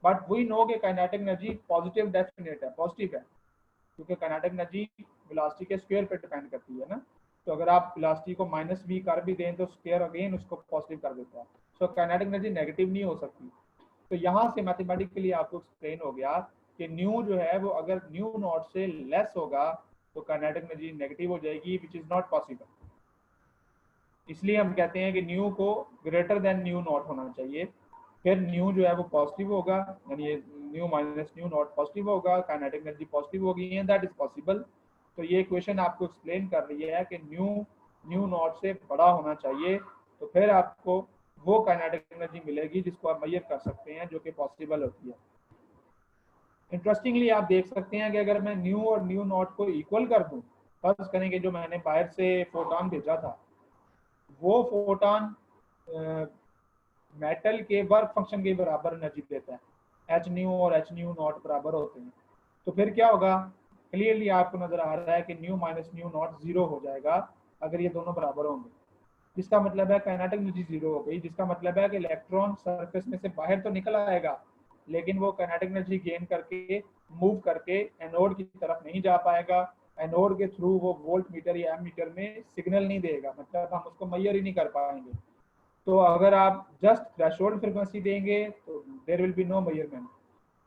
[SPEAKER 1] बट वी नो कि काइनेटिक एनर्जी पॉजिटिव डेफिनेट है, पॉजिटिव है, क्योंकि काइनेटिक एनर्जी वेलोसिटी के स्क्वायर पे डिपेंड करती है ना। तो अगर आप वेलोसिटी को माइनस भी कर भी दें तो स्क्वायर अगेन उसको पॉजिटिव कर देता है। सो काइनेटिक एनर्जी नेगेटिव नहीं हो सकती। तो यहाँ से मैथमेटिकली आपको एक्सप्लेन हो गया कि न्यू जो है वो अगर न्यू नॉट से लेस होगा तो काइनेटिक एनर्जी नेगेटिव हो जाएगी, विच इज़ नॉट पॉसिबल। इसलिए हम कहते हैं कि न्यू को ग्रेटर देन न्यू नॉट होना चाहिए, फिर न्यू जो है वो पॉजिटिव होगा, यानी new minus new not positive होगा, काइनेटिक एनर्जी पॉजिटिव होगी, एंड दैट इज पॉसिबल। तो ये इक्वेशन आपको एक्सप्लेन कर रही है कि न्यू न्यू नॉट से बड़ा होना चाहिए, तो फिर आपको वो काइनेटिक एनर्जी मिलेगी जिसको आप मेजर कर सकते हैं, जो कि पॉसिबल होती है। इंटरेस्टिंगली आप देख सकते हैं कि अगर मैं न्यू और न्यू नॉट को इक्वल कर दूं, फर्ज करें कि जो मैंने बाहर से फोटॉन भेजा था वो फोटॉन मेटल के वर्क फंक्शन के बराबर एनर्जी देता है, एच न्यू और एच न्यू नॉट बराबर होते हैं, तो फिर क्या होगा, क्लियरली आपको नजर आ रहा है कि new minus new not zero हो जाएगा अगर ये दोनों बराबर होंगे, जिसका मतलब है काइनेटिक एनर्जी जीरो हो गई, जिसका मतलब है कि इलेक्ट्रॉन सरफेस में से बाहर तो निकल आएगा लेकिन वो काइनेटिक एनर्जी गेन करके मूव करके एनोड की तरफ नहीं जा पाएगा, एनोड के थ्रू वो वोल्ट मीटर या एम मीटर में सिग्नल नहीं देगा, मतलब हम उसको मेजर ही नहीं कर पाएंगे। तो अगर आप जस्ट थ्रेशोल्ड फ्रिक्वेंसी देंगे तो there will be no measurement,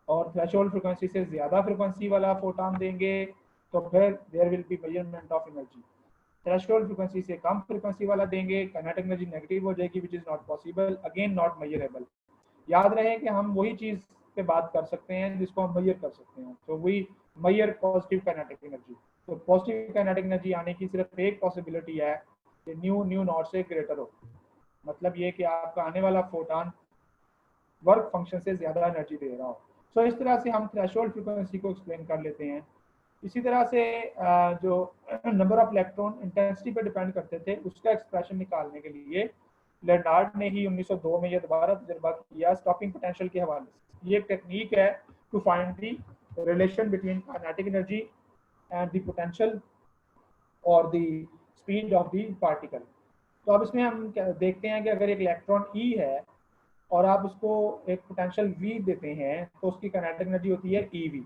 [SPEAKER 1] और थ्रेशोल्ड फ्रिक्वेंसी से ज़्यादा फ्रिक्वेंसी वाला फोटॉन देंगे तो फिर there will be measurement of energy. Threshold frequency से कम फ्रिक्वेंसी वाला देंगे, काइनेटिक एनर्जी नेगेटिव हो जाएगी, which is not possible, again not measurable. याद रहे कि हम वही चीज़ पे बात कर सकते हैं जिसको हम मेजर कर सकते हैं, तो we measure positive kinetic energy. तो पॉजिटिव काइनेटिक एनर्जी आने की सिर्फ एक पॉसिबिलिटी है कि न्यू न्यू नॉट से ग्रेटर हो, मतलब ये कि आपका आने वाला फोटॉन वर्क फंक्शन से ज़्यादा एनर्जी दे रहा हो। सो इस तरह से हम थ्रेशोल्ड फ्रिक्वेंसी को एक्सप्लेन कर लेते हैं। इसी तरह से जो नंबर ऑफ इलेक्ट्रॉन इंटेंसिटी पे डिपेंड करते थे उसका एक्सप्रेशन निकालने के लिए लेनार्ड ने ही 1902 में यह दोबारा तजर्बा किया स्टॉपिंग पोटेंशियल के हवाले से। ये एक टेक्निक है to find the relation between kinetic energy and the potential और the speed of the particle. तो अब इसमें हम देखते हैं कि अगर एक इलेक्ट्रॉन ई है और आप उसको एक पोटेंशियल वी देते हैं तो उसकी काइनेटिक एनर्जी होती है ई वी।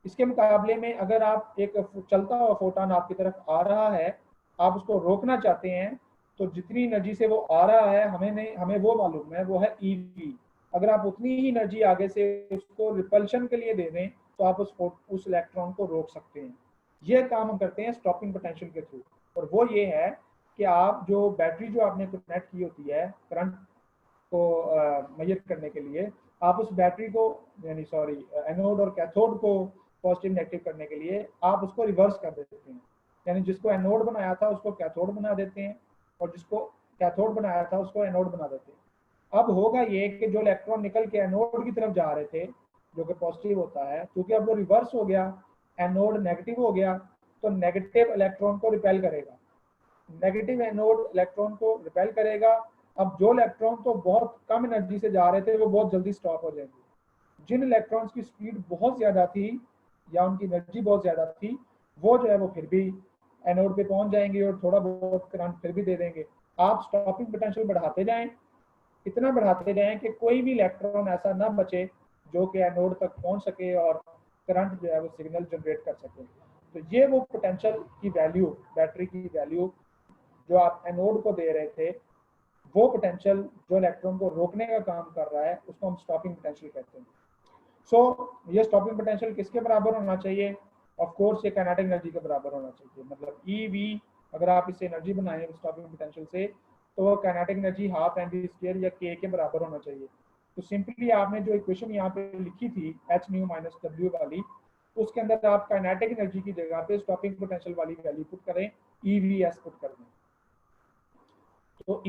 [SPEAKER 1] इसके मुकाबले में अगर आप एक चलता हुआ फोटॉन आपकी तरफ आ रहा है, आप उसको रोकना चाहते हैं, तो जितनी एनर्जी से वो आ रहा है हमें वो मालूम है, वो है ई वी। अगर आप उतनी ही एनर्जी आगे से उसको रिपल्शन के लिए दे दें तो आप उस इलेक्ट्रॉन को रोक सकते हैं। ये काम हम करते हैं स्टॉपिंग पोटेंशियल के थ्रू, और वो ये है कि आप जो बैटरी जो आपने कनेक्ट की होती है करंट को मेजर करने के लिए, आप उस बैटरी को यानी सॉरी एनोड और कैथोड को पॉजिटिव नेगेटिव करने के लिए आप उसको रिवर्स कर देते हैं, यानी जिसको एनोड बनाया था उसको कैथोड बना देते हैं और जिसको कैथोड बनाया था उसको एनोड बना देते हैं। अब होगा ये कि जो इलेक्ट्रॉन निकल के एनोड की तरफ जा रहे थे जो कि पॉजिटिव होता है, क्योंकि अब वो रिवर्स हो गया, एनोड नेगेटिव हो गया, तो नेगेटिव इलेक्ट्रॉन को रिपेल करेगा, नेगेटिव एनोड इलेक्ट्रॉन को रिपेल करेगा। अब जो इलेक्ट्रॉन तो बहुत कम एनर्जी से जा रहे थे वो बहुत जल्दी स्टॉप हो जाएंगे, जिन इलेक्ट्रॉन्स की स्पीड बहुत ज़्यादा थी या उनकी एनर्जी बहुत ज़्यादा थी वो जो है वो फिर भी एनोड पे पहुंच जाएंगे और थोड़ा बहुत करंट फिर भी दे देंगे। आप स्टॉपिंग पोटेंशियल बढ़ाते जाएं, इतना बढ़ाते जाएं कि कोई भी इलेक्ट्रॉन ऐसा ना बचे जो कि एनोड तक पहुंच सके और करंट जो है वो सिग्नल जनरेट कर सके। तो ये वो पोटेंशियल की वैल्यू, बैटरी की वैल्यू जो आप एनोड को दे रहे थे, वो पोटेंशियल जो इलेक्ट्रॉन को रोकने का काम कर रहा है उसको हम स्टॉपिंग पोटेंशियल कहते हैं। सो ये स्टॉपिंग पोटेंशियल किसके बराबर होना चाहिए? ऑफ कोर्स ये काइनेटिक एनर्जी के बराबर होना चाहिए, मतलब ई वी अगर आप इससे एनर्जी बनाएं स्टॉपिंग पोटेंशियल से तो वो kinetic energy half M we square या के बराबर होना चाहिए। तो सिंपली आपने जो इक्वेशन यहाँ पे लिखी थी एच न्यू माइनस डब्ल्यू वाली, उसके अंदर आप काइनेटिक एनर्जी की जगह पे स्टॉपिंग पोटेंशियल वाली वैल्यू पुट करें, ई वी एस पुट कर दें। तो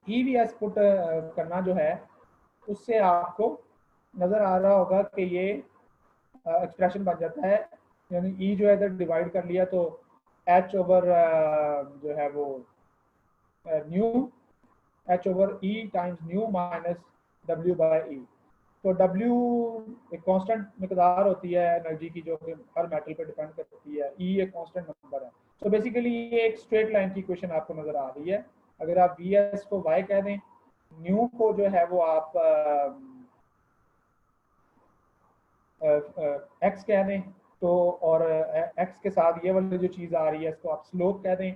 [SPEAKER 1] ईवीएस पुट करना जो है उससे आपको नज़र आ रहा होगा कि ये एक्सप्रेशन बन जाता है, यानी ई जो है इधर डिवाइड कर लिया तो एच ओवर जो है वो nu, h over e times nu minus W by e. तो डब्ल्यू एक कांस्टेंट मिकदार होती है एनर्जी की जो कि हर मेटल पे डिपेंड करती है, ई एक कांस्टेंट नंबर है। तो बेसिकली ये एक स्ट्रेट लाइन की इक्वेशन आपको नज़र आ रही है। अगर आप वी एस को वाई कह दें, न्यू को जो है वो आप एक्स कह दें, तो और एक्स के साथ ये वाली जो चीज़ आ रही है इसको आप स्लोप कह दें,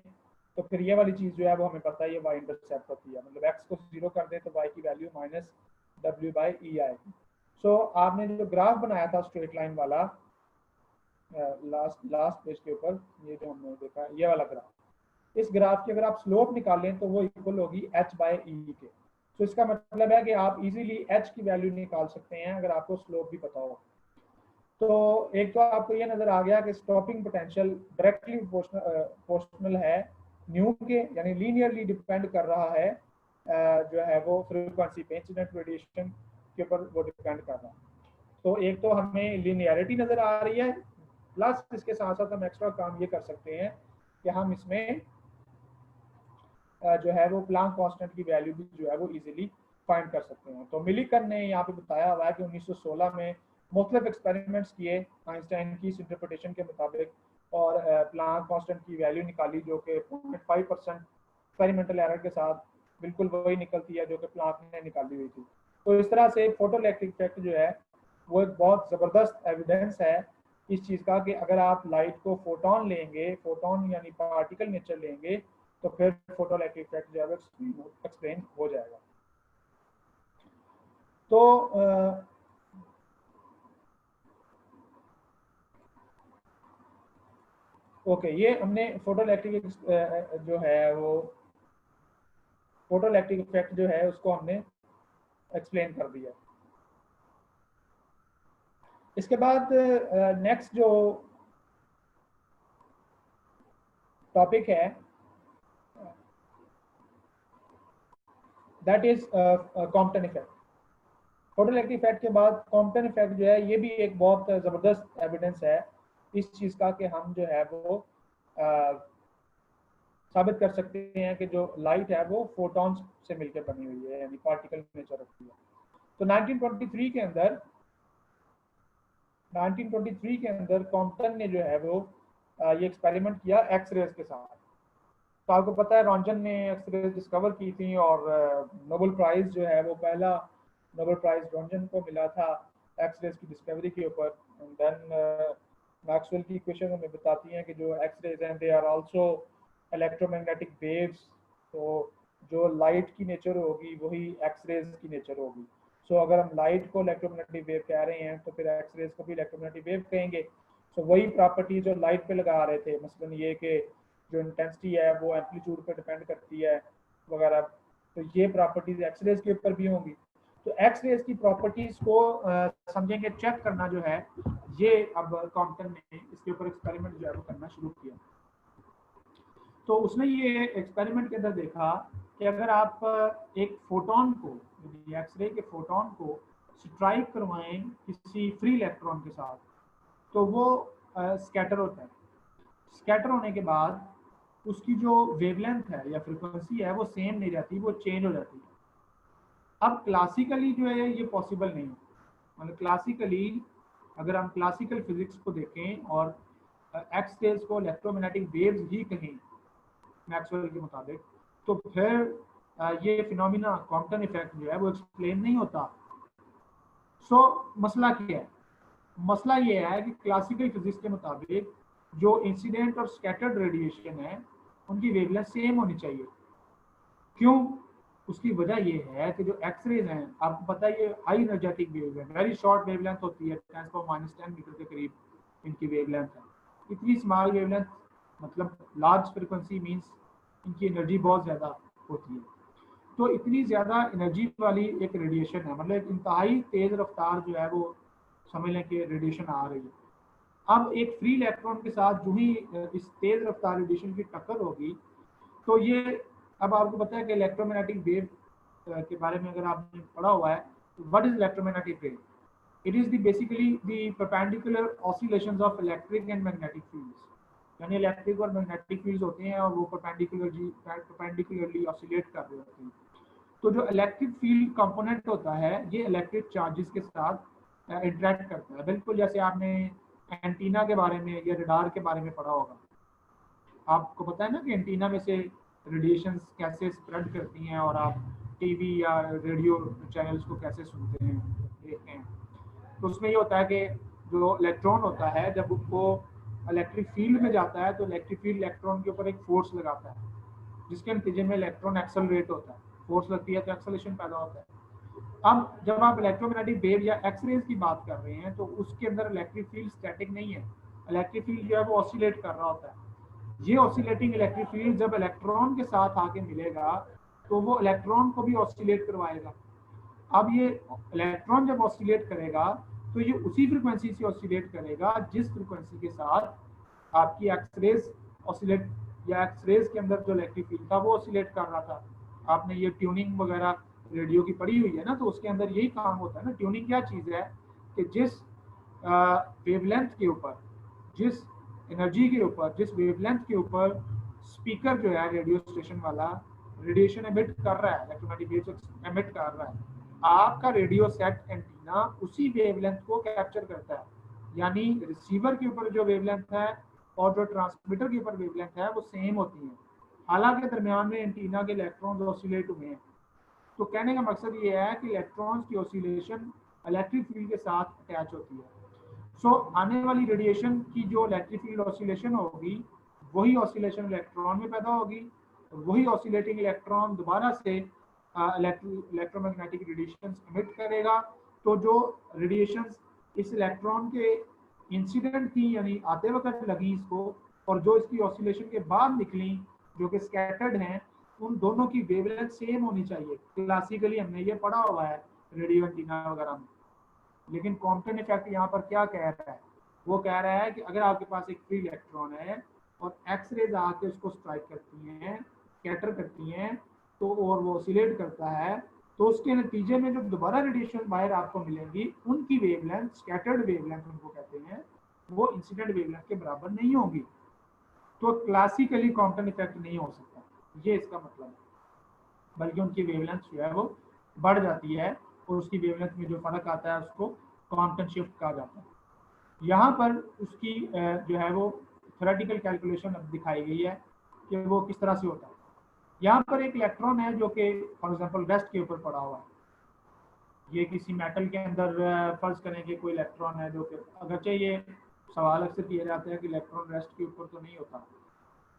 [SPEAKER 1] तो फिर ये वाली चीज़ जो है वो हमें पता है ये y इंटरसेप्ट होती है, मतलब x को 0 कर दें तो y की वैल्यू माइनस w/e आएगी। सो आपने जो ग्राफ बनाया था स्ट्रेट लाइन वाला लास्ट पेज के ऊपर, ये जो हमने देखा ये वाला ग्राफ, इस ग्राफ की अगर आप स्लोप निकालें तो वो इक्वल होगी h/e के। तो इसका मतलब है कि आप इजीली h की वैल्यू निकाल सकते हैं अगर आपको स्लोप भी पता हो। तो एक तो आपको ये नजर आ गया कि स्टॉपिंग पोटेंशियल डायरेक्टली प्रोपोर्शनल है न्यू के, यानी लीनियरली डिपेंड कर रहा है जो है वो फ्रीक्वेंसी पे, इंसिडेंट रेडिएशन के ऊपर वो डिपेंड कर रहा है। तो एक तो हमें लीनियरिटी नजर आ रही है, प्लस इसके साथ साथ हम एक्स्ट्रा काम ये कर सकते हैं कि हम इसमें जो है वो प्लांक कांस्टेंट की वैल्यू भी जो है वो इजीली फाइंड कर सकते हैं। तो मिलिकन ने यहाँ पे बताया हुआ है कि 1916 में मुख्तलिफ एक्सपेरिमेंट्स किए आइंस्टाइन की इस इंटरप्रिटेशन के मुताबिक, और प्लांक कांस्टेंट की वैल्यू निकाली जो कि 0.5% एक्सपेरिमेंटल एरर के साथ बिल्कुल वही निकलती है जो कि प्लांक ने निकाली हुई थी। तो इस तरह से फोटोइलेक्ट्रिक इफेक्ट जो है वो एक बहुत ज़बरदस्त एविडेंस है इस चीज़ का कि अगर आप लाइट को फोटोन लेंगे, फोटोन यानी पार्टिकल नेचर लेंगे, तो फिर फोटोइलेक्ट्रिक इफेक्ट जो है एक्सप्लेन हो जाएगा। तो ओके, ये हमने फोटोइलेक्ट्रिक जो है वो फोटोइलेक्ट्रिक इफेक्ट जो है उसको हमने एक्सप्लेन कर दिया। इसके बाद नेक्स्ट जो टॉपिक है that is Compton effect. Photoelectric effect के बाद कॉम्पटन इफेक्ट जो है ये भी एक बहुत ज़बरदस्त एविडेंस है इस चीज़ का कि हम जो है वो साबित कर सकते हैं कि जो लाइट है वो फोटॉन्स से मिलकर बनी हुई है, यानी पार्टिकल नेचर रखती है। तो 1923 के अंदर कॉम्पटन ने जो है वो ये एक्सपेरिमेंट किया एक्स रेज के साथ। तो आपको पता है रॉन्जन ने एक्स रेज डिस्कवर की थी और नोबेल प्राइज जो है वो पहला नोबेल प्राइज रॉन्जन को मिला था एक्स रेज की डिस्कवरी के ऊपर। एंड देन मैक्सवेल की इक्वेशन हमें बताती हैं कि जो एक्स रेज हैं they are also electromagnetic waves. तो जो लाइट की नेचर होगी वही एक्स रेज की नेचर होगी। सो अगर हम लाइट को इलेक्ट्रोमैग्नेटिक वेव कह रहे हैं तो फिर एक्स रेज को भी इलेक्ट्रोमैग्नेटिक वेव कहेंगे। सो वही प्रॉपर्टी जो लाइट पे लगा रहे थे, मसलन ये कि जो इंटेंसिटी है वो एम्पलीट्यूड पे डिपेंड करती है वगैरह, तो ये प्रॉपर्टीज एक्स रेज के ऊपर भी होंगी। तो एक्स रेज की प्रॉपर्टीज को समझेंगे, चेक करना जो है ये अब कॉम्पटन ने इसके ऊपर एक्सपेरिमेंट जो है वो करना शुरू किया। तो उसने ये एक्सपेरिमेंट के अंदर देखा कि अगर आप एक फोटोन को, एक्सरे के फोटोन को स्ट्राइक करवाएं किसी फ्री इलेक्ट्रॉन के साथ तो वो स्कैटर होता है। स्कैटर होने के बाद उसकी जो वेवलेंथ है या फ्रीक्वेंसी है वो सेम नहीं रहती, वो चेंज हो जाती है। अब क्लासिकली जो है ये पॉसिबल नहीं है, मतलब क्लासिकली अगर हम क्लासिकल फिजिक्स को देखें और एक्स रेज को इलेक्ट्रोमैग्नेटिक वेव्स ही कहें मैक्सवेल के मुताबिक, तो फिर ये फिनोमिना कॉम्पटन इफेक्ट जो है वो एक्सप्लेन नहीं होता। सो मसला क्या है? मसला ये है कि क्लासिकल फिजिक्स के मुताबिक जो इंसिडेंट और स्कैटर्ड रेडिएशन है उनकी वेवलेंथ सेम होनी चाहिए। क्यों? उसकी वजह ये है कि जो एक्सरेज हैं, आपको पता है ये हाई एनर्जेटिक वेव है, वेरी शॉर्ट वेवलेंथ होती है, 10⁻⁻10 मीटर के करीब इनकी वेवलेंथ है। इतनी स्मॉल वेवलेंथ मतलब लार्ज फ्रिक्वेंसी मींस इनकी एनर्जी बहुत ज़्यादा होती है। तो इतनी ज़्यादा एनर्जी वाली एक रेडिएशन है, मतलब एक इंतहाई तेज़ रफ्तार जो है वो समझ लें कि रेडिएशन आ रही है। अब एक फ्री इलेक्ट्रॉन के साथ जो ही इस तेज़ रफ्तार रेडिएशन की टक्कर होगी तो ये, अब आपको पता है कि इलेक्ट्रोमैग्नेटिक वेव के बारे में अगर आपने पढ़ा हुआ है, what is electromagnetic wave? It is basically the perpendicular oscillations of electric and magnetic fields, यानी इलेक्ट्रिक और मैग्नेटिक फील्ड्स होते हैं और वो परपेंडिकुलरली ऑसिलेट कर रहे होते हैं। तो जो इलेक्ट्रिक फील्ड कंपोनेंट होता है ये इलेक्ट्रिक चार्जेस के साथ इंटरेक्ट करता है, बिल्कुल जैसे आपने एंटीना के बारे में या रडार के बारे में पढ़ा होगा। आपको पता है ना कि एंटीना में से रेडिएशंस कैसे स्प्रेड करती हैं और आप टीवी या रेडियो चैनल्स को कैसे सुनते हैं, देखते हैं। तो उसमें ये होता है कि जो इलेक्ट्रॉन होता है जब वो इलेक्ट्रिक फील्ड में जाता है तो इलेक्ट्रिक फील्ड इलेक्ट्रॉन के ऊपर एक फोर्स लगाता है। जिसके नतीजे में इलेक्ट्रॉन एक्सेलरेट होता है, फोर्स लगती है तो एक्सेलरेशन पैदा होता है। अब जब आप इलेक्ट्रोमैग्नेटिक वेव या एक्सरेज की बात कर रहे हैं तो उसके अंदर इलेक्ट्रिक फील्ड स्टैटिक नहीं है, इलेक्ट्रिक फील्ड जो है वो ऑसिलेट कर रहा होता है। ये ऑसिलेटिंग इलेक्ट्रिक फील्ड जब इलेक्ट्रॉन के साथ आके मिलेगा तो वो इलेक्ट्रॉन को भी ऑसिलेट करवाएगा। अब ये इलेक्ट्रॉन जब ऑसिलेट करेगा तो ये उसी फ्रिक्वेंसी से ऑसिलेट करेगा जिस फ्रिक्वेंसी के साथ आपकी एक्सरेज ऑसिलेट या एक्सरेज के अंदर जो इलेक्ट्रिक फील्ड था वो ऑसिलेट कर रहा था। आपने ये ट्यूनिंग वगैरह रेडियो की पढ़ी हुई है ना, तो उसके अंदर यही काम होता है ना। ट्यूनिंग क्या चीज़ है कि जिस वेवलेंथ के ऊपर, जिस एनर्जी के ऊपर, जिस वेवलेंथ के ऊपर स्पीकर जो है रेडियो स्टेशन वाला रेडिएशन एमिट कर रहा है, इलेक्ट्रोमैग्नेटिक वेव्स एमिट कर रहा है, आपका रेडियो सेट एंटीना उसी वेवलेंथ को कैप्चर करता है। यानी रिसीवर के ऊपर जो वेवलेंथ है और जो ट्रांसमीटर के ऊपर वेवलेंथ है वो सेम होती है, हालांकि दरमियान में एंटीना के इलेक्ट्रॉन्स ऑसिलेट हुए हैं। तो कहने का मकसद ये है कि इलेक्ट्रॉन्स की ऑसिलेशन इलेक्ट्रिक फील्ड के साथ अटैच होती है। सो आने वाली रेडिएशन की जो इलेक्ट्रिक फील्ड ऑसिलेशन होगी वही ऑसिलेशन इलेक्ट्रॉन में पैदा होगी, वही ऑसिलेटिंग इलेक्ट्रॉन दोबारा से इलेक्ट्रोमैग्नेटिक रेडिएशन एमिट करेगा। तो जो रेडिएशन इस इलेक्ट्रॉन के इंसिडेंट थी यानी आते वक्त लगी इसको, और जो इसकी ऑसिलेशन के बाद निकली जो कि स्कैटर्ड हैं, उन दोनों की वेवलेंथ सेम होनी चाहिए। क्लासिकली हमने ये पढ़ा हुआ है रेडियो एंटीना वगैरह में। लेकिन कॉम्पटन इफेक्ट यहाँ पर क्या कह रहा है, वो कह रहा है कि अगर आपके पास एक फ्री इलेक्ट्रॉन है और एक्स रेज आके उसको स्ट्राइक करती हैं, स्कैटर करती हैं, तो और वो ऑसिलेट करता है, तो उसके नतीजे में जो दोबारा रेडिएशन बाहर आपको मिलेंगी उनकी वेवलेंथ, स्कैटर्ड वेवलेंथ उनको कहते हैं, वो इंसिडेंट वेवलेंथ के बराबर नहीं होगी। तो क्लासिकली कॉम्पटन इफेक्ट नहीं हो सकता, ये इसका मतलब है। बल्कि उनकी वेवलेंथ जो है वो बढ़ जाती है और उसकी वेवलेंथ में जो फर्क आता है उसको कॉम्पटन शिफ्ट कहा जाता है। यहाँ पर उसकी जो है वो थ्योरेटिकल कैलकुलेशन अब दिखाई गई है कि वो किस तरह से होता है। यहाँ पर एक इलेक्ट्रॉन है जो कि फॉर एग्जांपल रेस्ट के ऊपर पड़ा हुआ है। ये किसी मेटल के अंदर फर्ज करें कि कोई इलेक्ट्रॉन है जो कि, अगरचे ये सवाल अक्सर किया जाता है कि इलेक्ट्रॉन रेस्ट के ऊपर तो नहीं होता,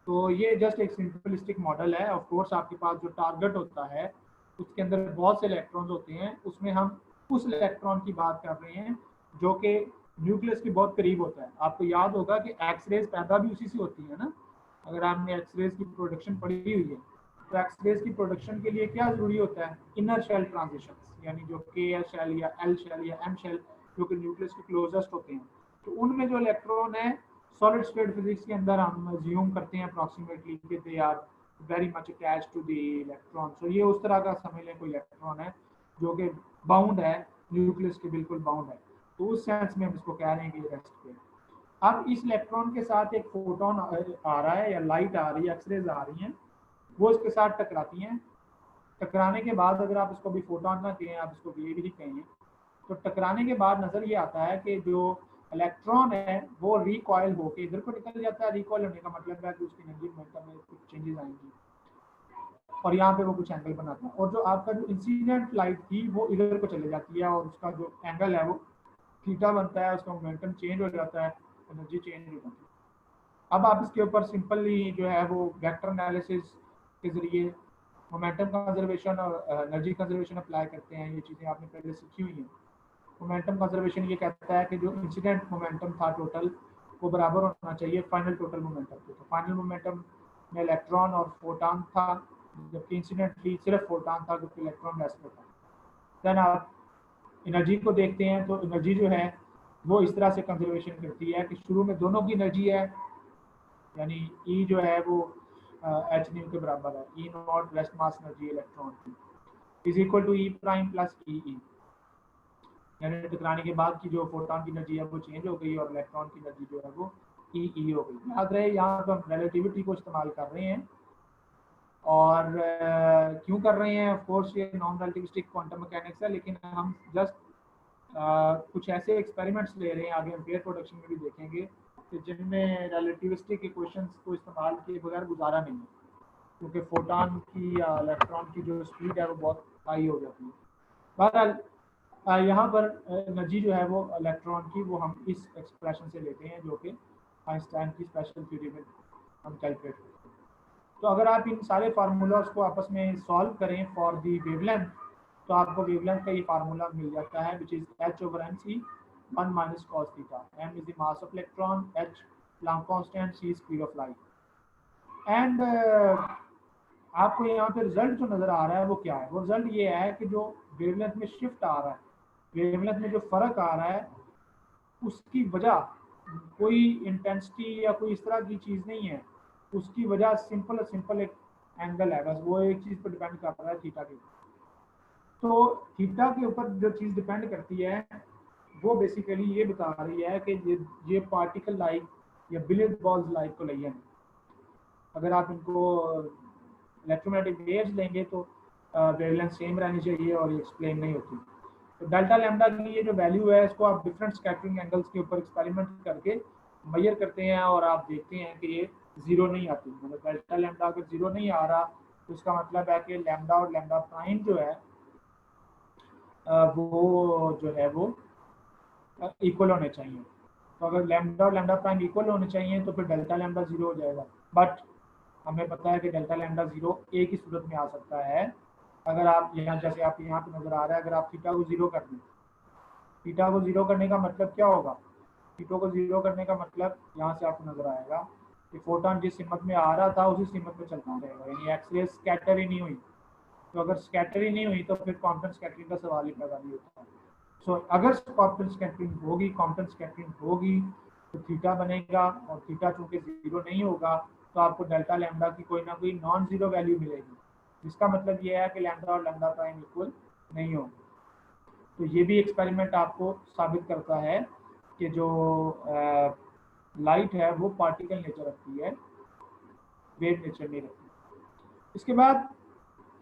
[SPEAKER 1] तो ये जस्ट एक सिंपलिस्टिक मॉडल है। ऑफ कोर्स आपके पास जो टारगेट होता है उसके अंदर बहुत से इलेक्ट्रॉन्स होते हैं, उसमें हम उस इलेक्ट्रॉन की बात कर रहे हैं जो कि न्यूक्लियस के बहुत करीब होता है। आपको याद होगा कि एक्सरेज पैदा भी उसी से होती है ना। अगर आपने एक्सरेज की प्रोडक्शन पढ़ी हुई है तो एक्सरेज की प्रोडक्शन के लिए क्या जरूरी होता है, इनर शेल ट्रांजिशन, यानी जो के शेल या एल शेल या एम शेल जो कि न्यूक्लियस के क्लोजेस्ट होते हैं, तो उनमें जो इलेक्ट्रॉन है सॉलिड स्टेट फिजिक्स के अंदर हम अज्यूम करते हैं अप्रॉक्सीमेटली कि they are very much attached to the electron. So ये उस तरह का समझ लें कोई इलेक्ट्रॉन है जो कि बाउंड है न्यूक्लियस के, बिल्कुल बाउंड है। तो उस सेंस में हम इसको कह रहे हैं कि ये रेस्ट पे। अब इस इलेक्ट्रॉन के साथ एक फोटोन आ रहा है या लाइट आ रही है, एक्सरेज आ रही हैं, वो इसके साथ टकराती हैं। टकराने के बाद अगर आप इसको भी फोटोन ना कहें, आप इसको वेव ही कहें, तो टकराने के बाद नजर ये आता है कि जो इलेक्ट्रॉन है वो रिकॉइल होके इधर को निकल जाता है। रिकॉइल होने का मतलब है कि उसकी एनर्जी मोमेंटम में कुछ चेंजेस आएंगी और यहाँ पे वो कुछ एंगल बनाता है, और जो आपका जो इंसिडेंट लाइट थी वो इधर को चले जाती है और उसका जो एंगल है वो थीटा बनता है, उसका मोमेंटम चेंज हो जाता है, एनर्जी चेंज हो जाती है। अब आप इसके ऊपर सिंपली जो है वो वेक्टर एनालिसिस के जरिए मोमेंटम कंजर्वेशन और एनर्जी कंजर्वेशन अप्लाई करते हैं। ये चीज़ें आपने पहले सीखी हुई हैं। मोमेंटम कंजर्वेशन ये कहता है कि जो इंसिडेंट मोमेंटम था टोटल वो बराबर होना चाहिए फाइनल टोटल मोमेंटम के। तो फाइनल मोमेंटम में इलेक्ट्रॉन और फोटान था, जबकि इंसिडेंटली सिर्फ फोटान था क्योंकि इलेक्ट्रॉन रेस्ट पे था। देन आप एनर्जी को देखते हैं तो एनर्जी जो है वो इस तरह से कंजर्वेशन करती है कि शुरू में दोनों की एनर्जी है, यानी ई जो है वो एच न्यू के बराबर है, E naught rest mass energy electron की is equal to E prime plus E E. यानी टकराने के बाद की जो फोटोन की एनर्जी है वो चेंज हो गई और इलेक्ट्रॉन की एनर्जी जो है वो ई हो गई। याद रहे यहाँ पर हम रिलेटिविटी को इस्तेमाल कर रहे हैं, और क्यों कर रहे हैं, ऑफ कोर्स ये नॉन रिलेटिविस्टिक क्वांटम मैकेनिक्स है, लेकिन हम जस्ट कुछ ऐसे एक्सपेरिमेंट्स ले रहे हैं, आगे हम पेयर प्रोडक्शन में भी देखेंगे कि जिनमें रिलेटिविस्टिक इक्वेशंस को इस्तेमाल किए बगैर गुजारा नहीं है, क्योंकि फोटोन की या इलेक्ट्रॉन की जो स्पीड है वो बहुत हाई हो जाती है। बहरहाल यहाँ पर एनर्जी जो है वो इलेक्ट्रॉन की वो हम इस एक्सप्रेशन से लेते हैं जो कि आइंस्टाइन की स्पेशल थ्योरी में हम कैलकुलेट करते हैं। तो अगर आप इन सारे फार्मूलाज को आपस में सॉल्व करें फॉर दी वेवलेंथ, तो आपको वेवलेंथ का ये फार्मूला मिल जाता है, which is h/mc 1 minus cos theta. m is the mass of electron, h Planck constant, c speed of light. And आपको यहाँ पे रिजल्ट जो नजर आ रहा है वो क्या है? वो रिजल्ट ये है कि जो वेवलेंथ में शिफ्ट आ रहा है, वेवलेंथ में जो फर्क आ रहा है, उसकी वजह कोई इंटेंसिटी या कोई इस तरह की चीज़ नहीं है। उसकी वजह सिंपल एक एंगल है, बस वो एक चीज़ पर डिपेंड कर रहा है, थीटा के ऊपर। तो थीटा के ऊपर जो चीज़ डिपेंड करती है वो बेसिकली ये बता रही है कि ये पार्टिकल लाइक या बिलियर्ड बॉल्स लाइक को लें। अगर आप इनको इलेक्ट्रोमैग्नेटिक वेव्स लेंगे तो वेवलेंथ सेम रहनी चाहिए और ये एक्सप्लेन नहीं होती। तो डेल्टा लैम्डा की ये जो वैल्यू है इसको आप डिफरेंट स्कैटरिंग एंगल्स के ऊपर एक्सपेरिमेंट करके मेजर करते हैं और आप देखते हैं कि ये जीरो नहीं आती। मतलब डेल्टा लैम्डा अगर जीरो नहीं आ रहा तो उसका मतलब है कि लैम्डा और लैम्डा प्राइम जो है वो जो है वो इक्वल होने चाहिए। तो अगर लैम्डा और लैम्डा प्राइम इक्वल होने चाहिए तो फिर डेल्टा लैम्डा जीरो हो जाएगा। बट हमें पता है कि डेल्टा लैम्डा जीरो एक ही सूरत में आ सकता है, अगर आप यहाँ जैसे आप यहाँ पे नजर आ रहा है, अगर आप थीटा को जीरो कर दें, थीटा को जीरो करने का मतलब क्या होगा? थीटा को जीरो करने का मतलब यहाँ से आपको नजर आएगा कि फोटोन जिस सिमत में आ रहा था उसी सिमत में चलता रहेगा, यानी एक्सरे स्कैटर ही नहीं हुई। तो अगर स्कैटर ही नहीं हुई तो फिर कॉम्पटन स्कैटरिंग का सवाल ही पैदा नहीं होता। सो अगर कॉम्पटन स्कैटरिंग होगी, कॉम्पटन स्कैटरिंग होगी तो थीटा बनेगा, और थीटा चूंकि जीरो नहीं होगा तो आपको डेल्टा लैम्डा की कोई ना कोई नॉन जीरो वैल्यू मिलेगी, जिसका मतलब ये है कि लैम्डा और लैम्डा प्राइम इक्वल नहीं होगा। तो ये भी एक्सपेरिमेंट आपको साबित करता है कि जो लाइट है वो पार्टिकल नेचर रखती है, वेव नेचर नहीं रखती। इसके बाद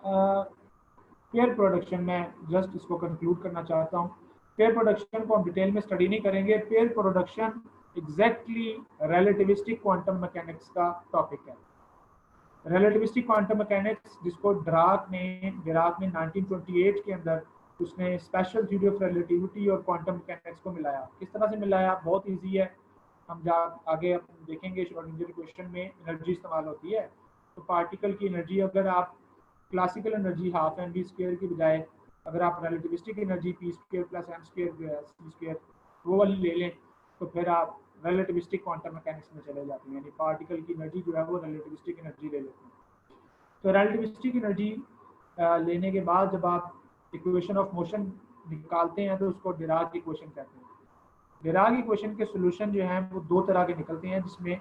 [SPEAKER 1] पेयर प्रोडक्शन में जस्ट इसको कंक्लूड करना चाहता हूँ। पेयर प्रोडक्शन को हम डिटेल में स्टडी नहीं करेंगे। Pair production exactly relativistic quantum mechanics का टॉपिक है। रिलेटिविस्टिक क्वांटम मैकेनिक्स जिसको डिराक ने 1928 के अंदर उसने स्पेशल थ्योरी ऑफ रिलेटिविटी और क्वांटम मैकेनिक्स को मिलाया। किस तरह से मिलाया? बहुत इजी है, हम आगे देखेंगे। श्रोडिंगर क्वेश्चन में एनर्जी इस्तेमाल होती है, तो पार्टिकल की एनर्जी अगर आप classical energy half M we square की बजाय अगर आप relativistic energy p square plus m square c square वो वाली ले लें तो फिर आप रिलेटिविस्टिक क्वांटम मैकेनिक्स में चले जाते हैं, यानी पार्टिकल की एनर्जी जो है वो रिलेटिविस्टिक एनर्जी ले लेते हैं। तो रिलेटिविस्टिक एनर्जी लेने के बाद जब आप इक्वेशन ऑफ मोशन निकालते हैं तो उसको डिराक इक्वेशन कहते हैं। डिराक इक्वेशन के सोल्यूशन जो हैं वो दो तरह के निकलते हैं, जिसमें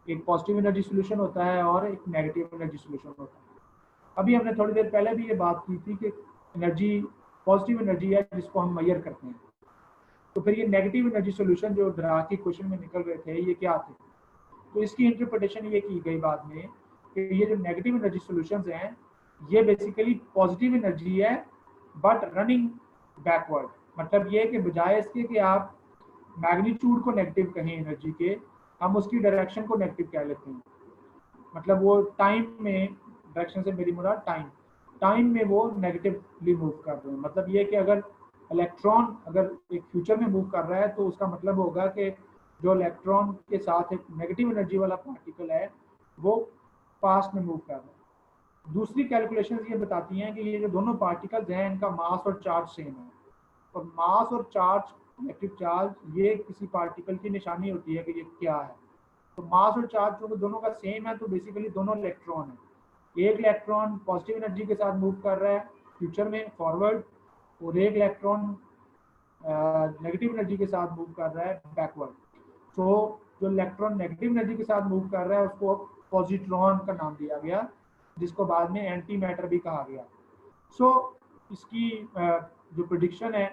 [SPEAKER 1] एक पॉजिटिव एनर्जी सोल्यूशन होता है और एक नेगेटिव एनर्जी सोल्यूशन होता है। अभी हमने थोड़ी देर पहले भी ये बात की थी कि एनर्जी पॉजिटिव एनर्जी है जिसको हम मेजर करते हैं। तो फिर ये नेगेटिव एनर्जी सोल्यूशन जो डिराक की क्वेश्चन में निकल रहे थे ये क्या थे? तो इसकी इंटरप्रिटेशन ये की गई बाद में कि ये जो नेगेटिव एनर्जी सॉल्यूशंस हैं ये बेसिकली पॉजिटिव एनर्जी है बट रनिंग बैकवर्ड। मतलब ये कि बजाय इसके कि आप मैग्नीट्यूड को नेगेटिव कहें एनर्जी के, हम उसकी डायरेक्शन को नेगेटिव कह लेते हैं। मतलब वो टाइम में, डायरेक्शन से मेरी मुराद टाइम में वो नेगेटिवली मूव कर रहे हैं। मतलब ये कि अगर इलेक्ट्रॉन अगर एक फ्यूचर में मूव कर रहा है तो उसका मतलब होगा कि जो इलेक्ट्रॉन के साथ एक नेगेटिव एनर्जी वाला पार्टिकल है वो पास्ट में मूव कर रहा है। दूसरी कैलकुलेशंस ये बताती हैं कि ये जो दोनों पार्टिकल्स हैं इनका मास और चार्ज सेम है, और मास और चार्ज, इलेक्ट्रिक चार्ज, ये किसी पार्टिकल की निशानी होती है कि ये क्या है। तो मास और चार्ज जो दोनों का सेम है तो बेसिकली दोनों इलेक्ट्रॉन है। एक इलेक्ट्रॉन पॉजिटिव एनर्जी के साथ मूव कर रहा है फ्यूचर में फॉरवर्ड, और एक इलेक्ट्रॉन नेगेटिव एनर्जी के साथ मूव कर रहा है बैकवर्ड। तो जो इलेक्ट्रॉन नेगेटिव एनर्जी के साथ मूव कर रहा है उसको पॉजिट्रॉन का नाम दिया गया, जिसको बाद में एंटी मैटर भी कहा गया। सो इसकी जो प्रेडिक्शन है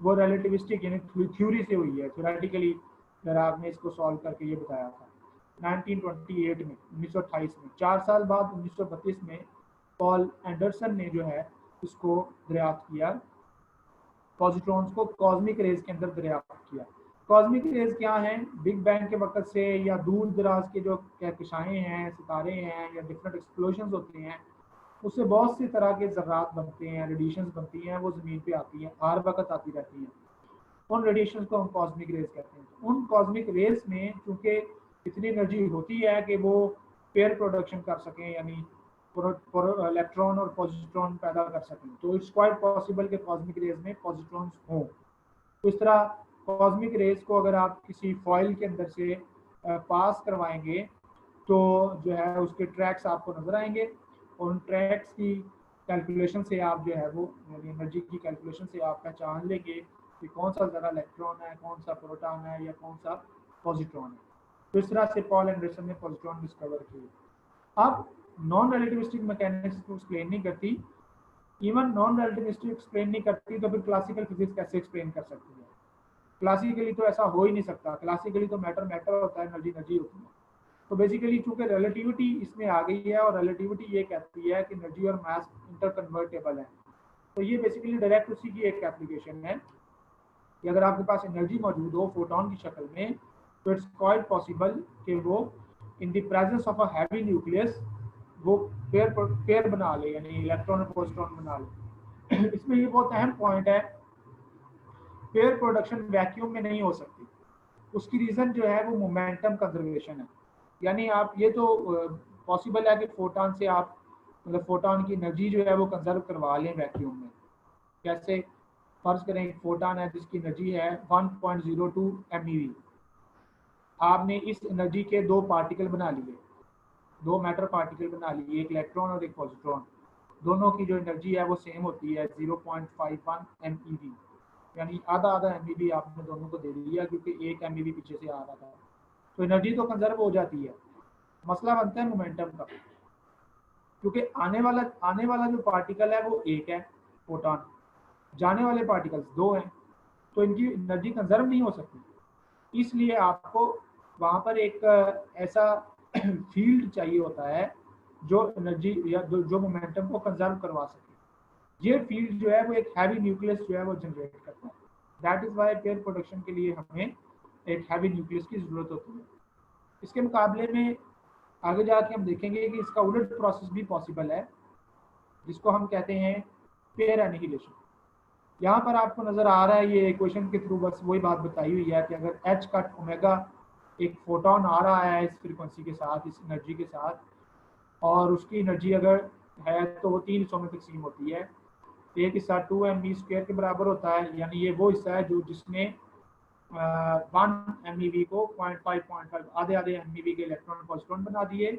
[SPEAKER 1] वो रिलेटिविस्टिक यानी थ्योरी से हुई है। थ्योरेटिकली डिराक ने इसको सॉल्व करके ये बताया था 1928 में, 1928 में। 4 साल बाद 1932 में पॉल एंडरसन ने जो है इसको दरियाफ्त किया, पॉजिट्रॉन्स को कॉस्मिक रेज के अंदर दरियाफ्त किया। कॉस्मिक रेज क्या हैं? बिग बैंग के वक्त से या दूर दराज के जो कहकशाएं हैं, सितारे हैं, या डिफरेंट एक्सप्लोजन होते हैं, उससे बहुत सी तरह के ज़र्रात बनते हैं, रेडिएशंस बनती हैं, वो ज़मीन पे आती हैं, हर वक्त आती रहती हैं। उन रेडिएशन को हम कॉस्मिक रेज कहते हैं। उन कॉस्मिक रेज में चूंकि इतनी एनर्जी होती है कि वो पेयर प्रोडक्शन कर सकें, यानी इलेक्ट्रॉन और पॉजिट्रॉन पैदा कर सकें। तो इट्स क्वाइट पॉसिबल कि कॉस्मिक रेज में पॉजिट्रॉन्स हों। तो इस तरह कॉस्मिक रेज को अगर आप किसी फॉइल के अंदर से पास करवाएंगे तो जो है उसके ट्रैक्स आपको नजर आएंगे, और उन ट्रैक्स की कैलकुलेशन से आप जो है वो एनर्जी की कैलकुलेशन से आप पहचान लेंगे कि कौन सा ज़्यादा इलेक्ट्रॉन है, कौन सा प्रोटॉन है या कौन सा पॉजिट्रॉन है। तो इस तरह से पॉल एंडरसन ने पॉजिट्रॉन डिस्कवर किए। अब नॉन रिलेटिविस्टिक मैकेनिक्स को एक्सप्लेन नहीं करती, इवन नॉन रिलेटिविस्टिक एक्सप्लेन नहीं करती तो फिर क्लासिकल फिजिक्स कैसे एक्सप्लेन कर सकती है? क्लासिकली तो ऐसा हो ही नहीं सकता। क्लासिकली तो मैटर मैटर होता है, एनर्जी एनर्जी होती है। तो बेसिकली चूंकि रिलेटिविटी इसमें आ गई है, और रिलेटिविटी ये कहती है कि एनर्जी और मास इंटरकन्वर्टेबल है, तो ये बेसिकली डायरेक्ट उसी की एक एप्लीकेशन है कि अगर आपके पास एनर्जी मौजूद हो फोटोन की शक्ल में, तो इट्स क्वाइट पॉसिबल कि वो in the presence of a heavy nucleus वो पेयर बना ले, यानी इलेक्ट्रॉन और प्रोटॉन बना ले। इसमें ये बहुत अहम पॉइंट है, पेयर प्रोडक्शन वैक्यूम में नहीं हो सकती। उसकी रीजन जो है वो मोमेंटम कंजर्वेशन है। यानी आप ये तो पॉसिबल है कि फोटॉन से आप मतलब फोटॉन की एनर्जी जो है वो कंजर्व करवा लें वैक्यूम में। कैसे? फर्ज करें एक फोटॉन है जिसकी एनर्जी है 1.02 MeV। आपने इस एनर्जी के दो पार्टिकल बना लिए, दो मैटर पार्टिकल बना लिए, एक इलेक्ट्रॉन और एक पॉजिट्रॉन। दोनों की जो एनर्जी है वो सेम होती है 0.51 MeV, यानी आधा आधा MeV आपने दोनों को दे दिया, क्योंकि एक MeV पीछे से आ रहा था। तो एनर्जी तो कंजर्व हो जाती है। मसला बनता है मोमेंटम का, क्योंकि आने वाला जो पार्टिकल है वो एक है फोटॉन, जाने वाले पार्टिकल्स दो हैं, तो इनकी एनर्जी कंजर्व नहीं हो सकती। इसलिए आपको वहां पर एक ऐसा फील्ड चाहिए होता है जो एनर्जी या जो मोमेंटम को कंजर्व करवा सके। ये फील्ड जो है वो एक हैवी न्यूक्लियस जो है वो जनरेट करता है। That is why pair production के लिए हमें एक हैवी न्यूक्लियस की जरूरत होती है। इसके मुकाबले में आगे जाके हम देखेंगे कि इसका उलट प्रोसेस भी पॉसिबल है, जिसको हम कहते हैं पेयर एनिहिलेशन। यहाँ पर आपको नजर आ रहा है ये इक्वेशन के थ्रू बस वही बात बताई हुई है कि अगर h कट ओमेगा एक फोटोन आ रहा है इस फ्रीक्वेंसी के साथ, इस एनर्जी के साथ, और उसकी एनर्जी अगर है तो वो 3 हिस्सों में तकसीम होती है। एक हिस्सा 2 MeV² के बराबर होता है, यानी ये वो हिस्सा है जो जिसने 1 MeV को 0.5 आधे आधे MeV के इलेक्ट्रॉन पॉजिट्रॉन बना दिए,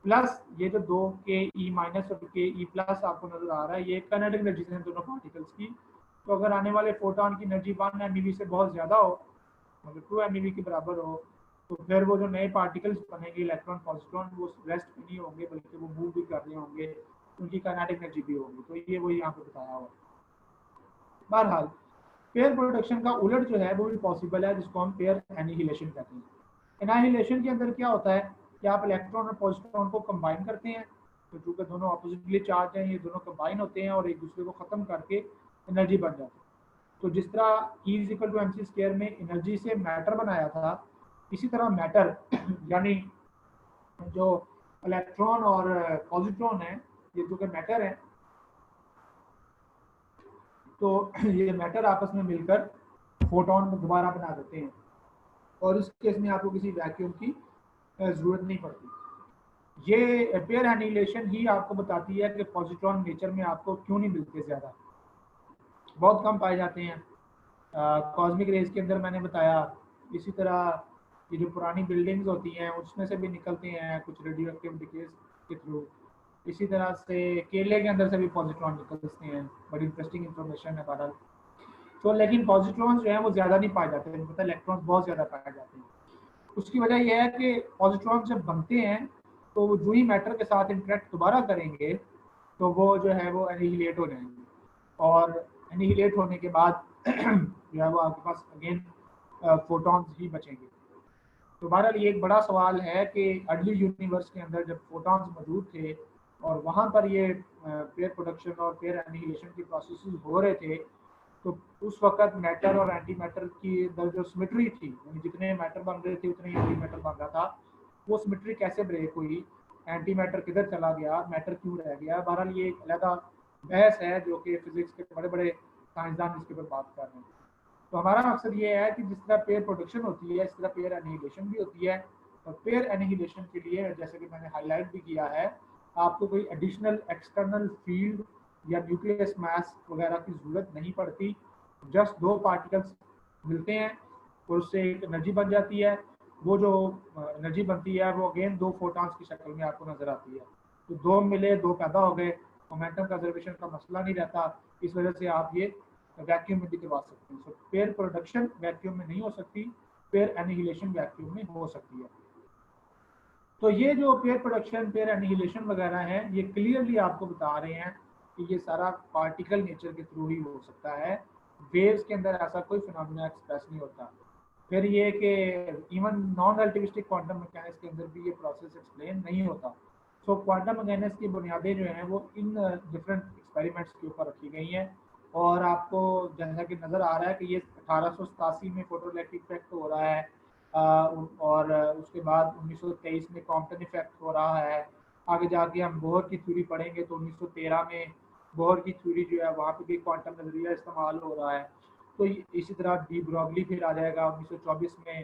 [SPEAKER 1] प्लस ये जो 2 Ke- और Ke+ आपको नजर आ रहा है, ये काइनेटिक एनर्जी है दोनों पार्टिकल्स की। तो अगर आने वाले फोटोन की एनर्जी 1 MeV से बहुत ज़्यादा हो, मतलब 2 MeV के बराबर हो, तो फिर वो जो नए पार्टिकल्स बनेंगे इलेक्ट्रॉन पॉजिट्रॉन, वो रेस्ट भी नहीं होंगे बल्कि वो मूव भी कर रहे होंगे, उनकी काइनेटिक एनर्जी भी होगी। तो ये वही यहाँ पे बताया हुआ। बहरहाल पेयर प्रोडक्शन का उलट जो है वो भी पॉसिबल है, जिसको हम पेयर एनिहिलेशन कहते हैं। एनाहिलेशन के अंदर क्या होता है कि आप इलेक्ट्रॉन और पॉजिट्रॉन को कंबाइन करते हैं, तो चूंकि दोनों ऑपोजिटली चार्ज हैं, ये दोनों कंबाइन होते हैं और एक दूसरे को ख़त्म करके एनर्जी बन जाती है। तो जिस तरह E=mc² में एनर्जी से मैटर बनाया था, इसी तरह मैटर यानी जो इलेक्ट्रॉन और पॉजिट्रॉन है, ये जो कि मैटर है, तो ये मैटर आपस में मिलकर फोटोन दोबारा बना देते हैं, और इस केस में आपको किसी वैक्यूम की जरूरत नहीं पड़ती। ये पेयर एनिहिलेशन ही आपको बताती है कि पॉजिट्रॉन नेचर में आपको क्यों नहीं मिलते, ज़्यादा बहुत कम पाए जाते हैं कॉस्मिक रेज के अंदर। मैंने बताया इसी तरह ये जो पुरानी बिल्डिंग्स होती हैं उसमें से भी निकलते हैं कुछ रेडियो एक्टिव डिकेज के थ्रू। इसी तरह से केले के अंदर से भी पॉजिट्रॉन निकलते हैं। बड़ी इंटरेस्टिंग इन्फॉर्मेशन है बहरहाल। तो लेकिन पॉजिट्रॉन्स जो है वो ज़्यादा नहीं पाए जाते, पता है इलेक्ट्रॉन्स बहुत ज़्यादा पाए जाते हैं। उसकी वजह यह है कि पॉजिट्रॉन जब बनते हैं तो वो जो ही मैटर के साथ इंटरेक्ट दोबारा करेंगे तो वो जो है वो एनिहिलेट हो जाएंगे, और एनिहिलेट होने के बाद जो है वो आपके पास अगेन फोटॉन्स ही बचेंगे। तो बहरहाल ये एक बड़ा सवाल है कि अर्ली यूनिवर्स के अंदर जब फोटॉन्स मौजूद थे और वहाँ पर ये पेयर प्रोडक्शन और पेयर एनिहिलेशन की प्रोसेस हो रहे थे, तो उस वक्त मैटर और एंटी मैटर की अंदर जो सिमेट्री थी, यानी जितने मैटर बन रहे थे उतने ही एंटी मैटर बन रहा था, वो सिमेट्री कैसे ब्रेक हुई, एंटी मैटर किधर चला गया, मैटर क्यों रह गया। बहरहाल ये एक अलग बहस है जो कि फिजिक्स के बड़े बड़े साइंसदान इसके ऊपर बात कर रहे हैं। तो हमारा मकसद ये है कि जिस तरह पेयर प्रोडक्शन होती है इस तरह पेयर एनिहिलेशन भी होती है,
[SPEAKER 3] और पेयर एनिहिलेशन के लिए जैसे कि मैंने हाईलाइट भी किया है, आपको कोई एडिशनल एक्सटर्नल फील्ड या न्यूक्लियस मास वगैरह की जरूरत नहीं पड़ती। जस्ट दो पार्टिकल्स मिलते हैं और उससे एक एनर्जी बन जाती है। वो जो एनर्जी बनती है वो अगेन दो फोटॉन्स की शक्ल में आपको नजर आती है। तो दो मिले, दो पैदा हो गए, मोमेंटम कंजर्वेशन का मसला नहीं रहता। इस वजह से आप ये वैक्यूम में भी करवा सकते हैं। सो पेयर प्रोडक्शन वैक्यूम में नहीं हो सकती, पेयर एनिहिलेशन वैक्यूम में हो सकती है। तो ये जो पेयर प्रोडक्शन, पेयर एनिहिलेशन वगैरह है, ये क्लियरली आपको बता रहे हैं कि ये सारा पार्टिकल नेचर के थ्रू ही हो सकता है। वेव्स के अंदर ऐसा कोई फिनोमेना एक्सप्रेस नहीं होता। फिर ये कि even non relativistic quantum mechanics के अंदर भी ये प्रोसेस एक्सप्लेन नहीं होता। सो क्वांटम मैकेनिक्स की बुनियादें जो हैं वो इन डिफरेंट एक्सपेरिमेंट्स के ऊपर रखी गई हैं। और आपको जैसा कि नज़र आ रहा है कि ये 1887 में फोटोइलेक्ट्रिक इफेक्ट हो रहा है, और उसके बाद 1923 में कॉम्पटन इफेक्ट हो रहा है। आगे जाके हम बोहर की थ्योरी पढ़ेंगे तो 1913 में बोहर की थ्योरी जो है वहाँ पे भी क्वांटम नजरिया इस्तेमाल हो रहा है। तो इसी तरह डी ब्रॉगली फिर आ जाएगा 1924 में।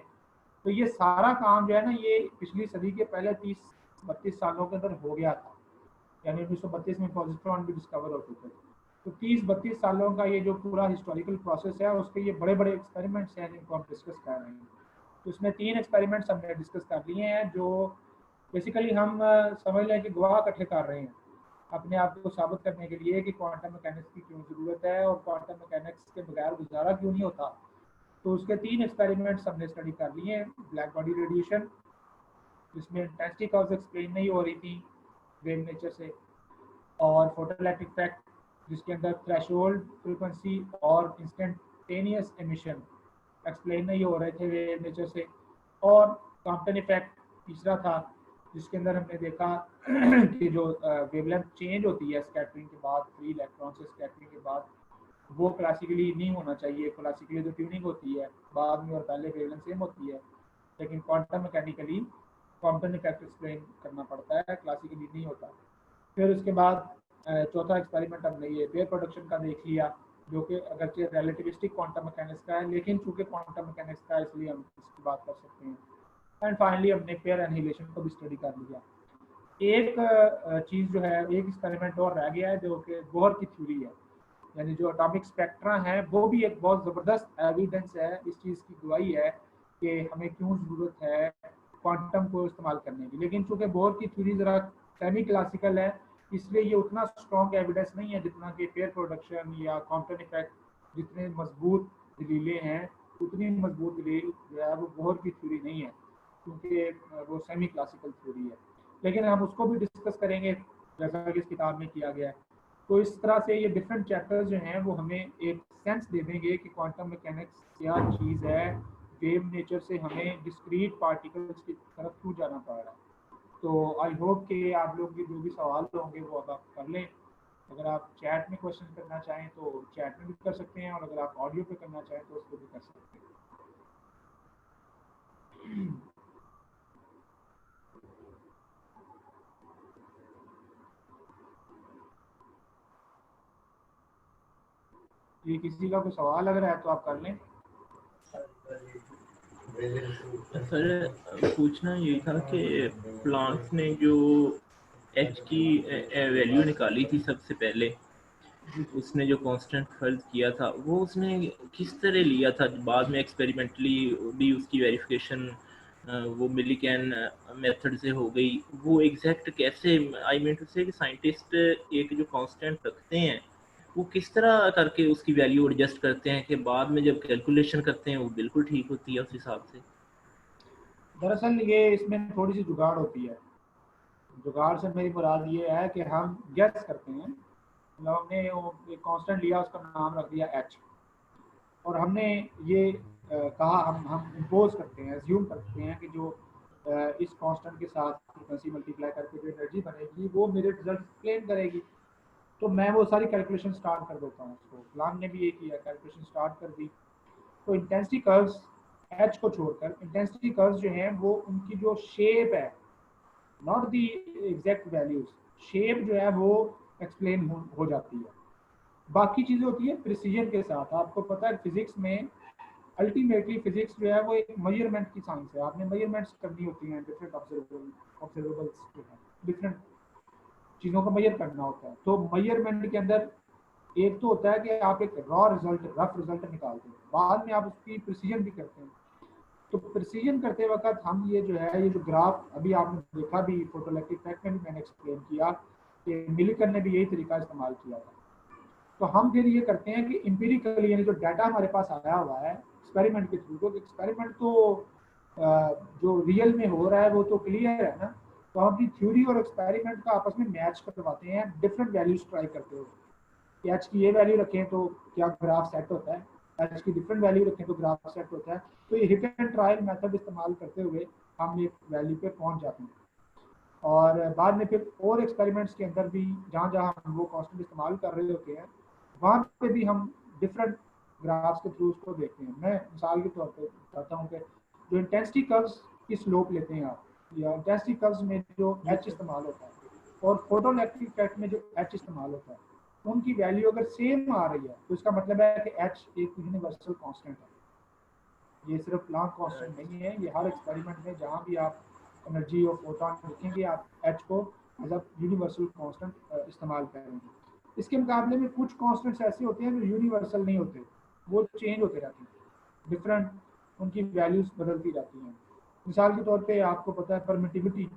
[SPEAKER 3] तो ये सारा काम जो है ना, ये पिछली सदी के पहले 30-32 सालों के अंदर हो गया था। यानी 1932 में पॉजिट्रॉन भी डिस्कवर हो चुके थे। तो 30-32 सालों का ये जो पूरा हिस्टोरिकल प्रोसेस है, उसके ये बड़े बड़े एक्सपेरिमेंट्स हैं जिनको हम डिस्कस कर रहे हैं। तो इसमें 3 एक्सपेरिमेंट्स हमने डिस्कस कर लिए हैं, जो बेसिकली हम समझ लें कि गवाह इकट्ठे कर रहे हैं अपने आप को साबित करने के लिए कि क्वांटम मैकेनिक्स की क्यों ज़रूरत है और क्वांटम मैकेनिक्स के बगैर गुजारा क्यों नहीं होता। तो उसके 3 एक्सपेरिमेंट्स हमने स्टडी कर लिए हैं। ब्लैक बॉडी रेडिएशन, जिसमें इंटेंसिटी कर्व्स एक्सप्लेन नहीं हो रही थी वेव नेचर से, और फोटोइलेक्ट्रिक इफेक्ट जिसके अंदर थ्रेशोल्ड फ्रीक्वेंसी और इंस्टेंटेनियस एमिशन एक्सप्लेन नहीं हो रहे थे वेव नेचर से, और कॉम्पटन इफेक्ट तीसरा था जिसके अंदर हमने देखा कि जो वेवलेंथ चेंज होती है स्कैटरिंग के बाद, फ्री इलेक्ट्रॉन से स्कैटरिंग के बाद, वो क्लासिकली नहीं होना चाहिए। क्लासिकली जो ट्यूनिंग होती है बाद में और पहले वेवलेंथ सेम होती है, लेकिन quantum mechanically Compton effect explain करना पड़ता है, क्लासिकली नहीं होता। फिर उसके बाद चौथा एक्सपेरिमेंट हमने ये पेयर प्रोडक्शन का देख लिया, जो कि अगरचे रिलेटिविस्टिक क्वांटम मैकेनिक्स का है, लेकिन चूंकि क्वांटम मैकेनिक्स का है इसलिए हम इसकी बात कर सकते हैं। एंड फाइनली हमने पेयर एनिहिलेशन को भी स्टडी कर लिया। एक चीज़ जो है, एक एक्सपेरिमेंट और रह गया है जो कि बोहर की थ्योरी है, यानी जो एटॉमिक स्पेक्ट्रा है, वो भी एक बहुत ज़बरदस्त एविडेंस है, इस चीज़ की गवाही है कि हमें क्यों ज़रूरत है क्वांटम को इस्तेमाल करने की। लेकिन चूंकि बोहर की थ्योरी ज़रा सेमी क्लासिकल है, इसलिए ये उतना स्ट्रॉन्ग एविडेंस नहीं है जितना कि पेयर प्रोडक्शन या कॉम्पटन इफेक्ट जितने मजबूत दलीलें हैं, उतनी मजबूत दलील जो है वो बोहर की थ्योरी नहीं है, क्योंकि वो सेमी क्लासिकल थ्योरी है। लेकिन हम उसको भी डिस्कस करेंगे जैसा कि इस किताब में किया गया है। तो इस तरह से ये डिफरेंट चैप्टर्स जो हैं वो हमें एक सेंस दे देंगे कि क्वांटम मैकेनिक्स क्या चीज़ है, वेव नेचर से हमें डिस्क्रीट पार्टिकल्स की तरफ क्यों जाना पड़ रहा है। तो आई होप कि आप लोग के जो भी सवाल होंगे वो अब आप कर लें। अगर आप चैट में क्वेश्चन करना चाहें तो चैट में भी कर सकते हैं, और अगर आप ऑडियो पे करना चाहें तो उसको भी कर सकते हैं। ये किसी का कोई सवाल अगर है तो आप कर लें।
[SPEAKER 2] सर पूछना ये था कि प्लांक्स ने जो एच की वैल्यू निकाली थी सबसे पहले, उसने जो कांस्टेंट फर्ज किया था वो उसने किस तरह लिया था। बाद में एक्सपेरिमेंटली भी उसकी वेरिफिकेशन वो मिलीकैन मेथड से हो गई। वो एग्जैक्ट कैसे, आई मीन टू से कि साइंटिस्ट एक जो कांस्टेंट रखते हैं वो किस तरह करके उसकी वैल्यू एडजस्ट करते हैं कि बाद में जब कैलकुलेशन करते हैं वो बिल्कुल ठीक होती है उस हिसाब से।
[SPEAKER 3] दरअसल ये इसमें थोड़ी सी जुगाड़ होती है। जुगाड़ से मेरी मुराद ये है कि हम गेस करते हैं, मतलब हमने एक कांस्टेंट लिया, उसका नाम रख दिया एच, और हमने ये कहा हम इम्पोज करते हैं, एज्यूम करते हैं कि जो इस कांस्टेंट के साथ फ्रीक्वेंसी मल्टीप्लाई करके जो एनर्जी बनेगी वो मेरे रिजल्ट एक्सप्लेन करेगी। तो मैं वो सारी कैलकुलेशन स्टार्ट कर देता हूँ। उसको प्लान ने भी ये किया, कैलकुलेशन स्टार्ट कर दी। तो इंटेंसिटी कर्व्स एच को छोड़कर इंटेंसिटी कर्व्स जो हैं वो उनकी जो शेप है, not the exact values, shape जो है वो एक्सप्लेन हो जाती है। बाकी चीज़ें होती है प्रिसीजन के साथ। आपको पता है फिजिक्स में अल्टीमेटली फिजिक्स जो है वो एक मेजरमेंट की साइंस है। आपने मेजरमेंट्स करनी होती हैं, डिफरेंट ऑब्जर्वेबल्स जो है, डिफरेंट चीज़ों को मेजर करना होता है। तो मेजरमेंट के अंदर एक तो होता है कि आप एक रॉ रिजल्ट, रफ रिजल्ट निकालते हैं, बाद में आप उसकी प्रिसीजन भी करते हैं। तो प्रिसीजन करते वक्त हम ये जो है, ये जो ग्राफ अभी आपने देखा भी फोटोइलेक्ट्रिक इफेक्ट में भी मैंने एक्सप्लेन किया कि मिलिकन ने भी यही तरीका इस्तेमाल किया था। तो हम फिर ये करते हैं कि इंपीरिकली, यानी जो डाटा हमारे पास आया हुआ है एक्सपेरिमेंट के थ्रू, तो एक्सपेरिमेंट तो जो रियल में हो रहा है वो तो क्लियर है ना, तो हम अपनी थ्योरी और एक्सपेरिमेंट का आपस में मैच करवाते हैं डिफरेंट वैल्यूज ट्राई करते हुए कि एच की ये वैल्यू रखें तो क्या ग्राफ सेट होता है, एच की डिफरेंट वैल्यू रखें तो ग्राफ सेट होता है। तो ये हिट एंड ट्रायल मेथड इस्तेमाल करते हुए हम एक वैल्यू पे पहुंच जाते हैं। और बाद में फिर और एक्सपेरिमेंट्स के अंदर भी जहाँ जहाँ हम वो कॉन्स्टेंट इस्तेमाल कर रहे होते हैं, वहाँ पे भी हम डिफरेंट ग्राफ्स के थ्रू उसको देखते हैं। मैं मिसाल के तौर पर बताता हूँ कि जो इंटेंसिटी कर्व्स की स्लोप लेते हैं आप, या इंटेंसिटी कर्व्स में जो एच इस्तेमाल होता है और फोटोइलेक्ट्रिक इफेक्ट में जो एच इस्तेमाल होता है, उनकी वैल्यू अगर सेम आ रही है तो इसका मतलब है कि एच एक यूनिवर्सल कांस्टेंट है। ये सिर्फ प्लांक कांस्टेंट नहीं है, ये हर एक्सपेरिमेंट में जहाँ भी आप एनर्जी और फोटोन लिखेंगे आप एच को एज अ यूनिवर्सल कांस्टेंट इस्तेमाल करेंगे। इसके मुकाबले में कुछ कांस्टेंट्स ऐसे होते हैं जो यूनिवर्सल नहीं होते, वो चेंज होते रहते हैं, डिफरेंट उनकी वैल्यूज बदलती रहती हैं। मिसाल के तौर पे आपको पता है परमिटिविटी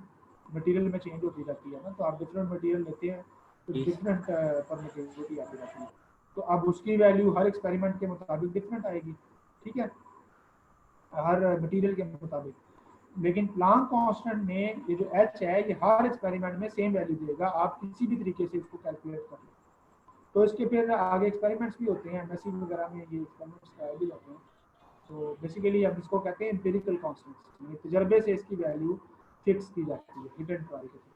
[SPEAKER 3] मटेरियल में चेंज होती रहती है ना, तो आप डिफरेंट मटेरियल लेते हैं तो डिफरेंट परमिटिविटी आती रहती है, तो अब उसकी वैल्यू हर एक्सपेरिमेंट के मुताबिक डिफरेंट आएगी, ठीक है, हर मटेरियल के मुताबिक। लेकिन प्लांक कांस्टेंट में ये जो एच है ये हर एक्सपेरिमेंट में सेम वैल्यू देगा, आप किसी भी तरीके से इसको कैलकुलेट कर लो। तो इसके फिर आगे एक्सपेरिमेंट्स भी होते हैं, एमएससी वगैरह में ये एक्सपेरिमेंट्स कराए भी जाते हैं। तो बेसिकली हम इसको कहते हैं एम्पिरिकल कांस्टेंट्स, यानी तजर्बे से इसकी वैल्यू फिक्स की जाती है हिट एंड ट्रायल के थ्रू।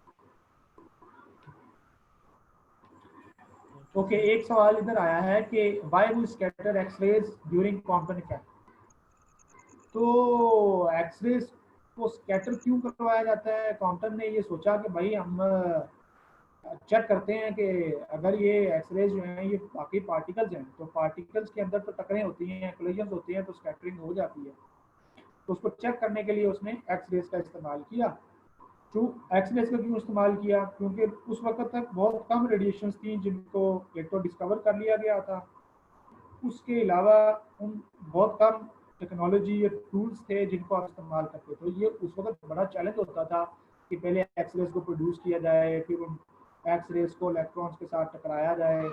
[SPEAKER 3] ओके, एक सवाल इधर आया है कि why we scatter X rays during quantum effect. तो एक्स-रेज को स्कैटर क्यों करवाया जाता है? क्वांटम ने ये सोचा कि भाई हम चेक करते हैं कि अगर ये एक्स-रेज जो हैं ये बाकी पार्टिकल्स हैं, तो पार्टिकल्स के अंदर तो टकरें होती हैं, कोलिजन्स होती हैं, तो स्कैटरिंग हो जाती है। तो उसको चेक करने के लिए उसने एक्स-रेज का इस्तेमाल किया। तो एक्स-रेज का क्यों इस्तेमाल किया? क्योंकि उस वक्त तक बहुत कम रेडिएशंस थी जिनको एक तो डिस्कवर कर लिया गया था, उसके अलावा उन बहुत कम टेक्नोलॉजी या टूल्स थे जिनको आप इस्तेमाल करते। तो ये उस वक्त बड़ा चैलेंज होता था कि पहले एक्स-रेज को प्रोड्यूस किया जाए, फिर उन एक्स-रेज को इलेक्ट्रॉन्स के साथ टकराया जाए,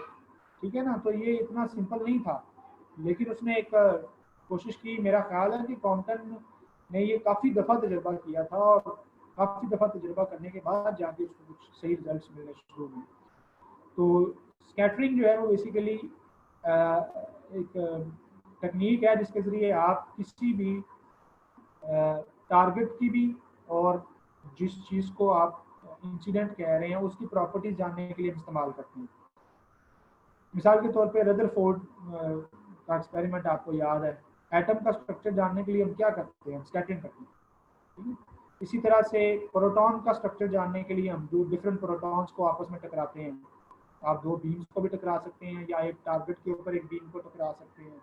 [SPEAKER 3] ठीक है ना। तो ये इतना सिंपल नहीं था, लेकिन उसने एक कोशिश की। मेरा ख्याल है कि कॉम्पटन ने ये काफ़ी दफ़ा तजर्बा किया था और काफ़ी दफ़ा तजर्बा करने के बाद जाके उसको कुछ सही रिजल्ट्स मिलने शुरू हुए। तो स्कैटरिंग जो है वो बेसिकली एक टेक्निक है जिसके ज़रिए आप किसी भी टारगेट की भी और जिस चीज़ को आप इंसिडेंट कह रहे हैं उसकी प्रॉपर्टीज जानने के लिए इस्तेमाल करते हैं। मिसाल के तौर पे रदरफोर्ड का एक्सपेरिमेंट आपको याद है, एटम का स्ट्रक्चर जानने के लिए हम क्या करते हैं, हम स्कैटरिंग करते हैं, ठीक है? इसी तरह से प्रोटॉन का स्ट्रक्चर जानने के लिए हम दो डिफरेंट प्रोटॉन्स को आपस में टकराते हैं। आप दो बीम्स को भी टकरा सकते हैं या एक टारगेट के ऊपर एक बीम को टकरा सकते हैं।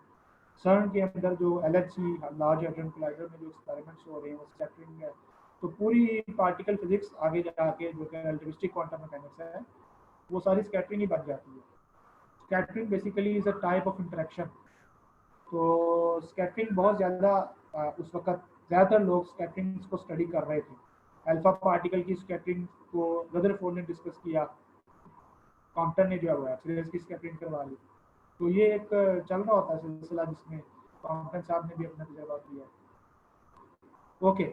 [SPEAKER 3] सर्न के अंदर जो LHC लार्ज hadron कोलाइडर में जो एक्सपेरिमेंट्स हो रहे हैं वो स्कैटरिंग है। तो पूरी पार्टिकल फिजिक्स आगे जाके जो कि रिलेटिविस्टिक क्वांटम मैकेनिक्स है वो सारी स्कैटरिंग ही बन जाती है। Scattering basically is a type of interaction. तो स्कैटरिंग बहुत ज़्यादा उस वक्त ज़्यादातर लोग स्कैटरिंग को स्टडी कर रहे थे। अल्फा पार्टिकल की स्कैटरिंग को रदरफोर्ड ने डिस्कस किया, कॉम्पटन ने जो है वो एक्स-रेज की स्कैटरिंग करवा ली। तो ये एक चल रहा होता है सिलसिला जिसमें कॉम्पटन साहब ने भी अपना तजर्बा किया। ओके,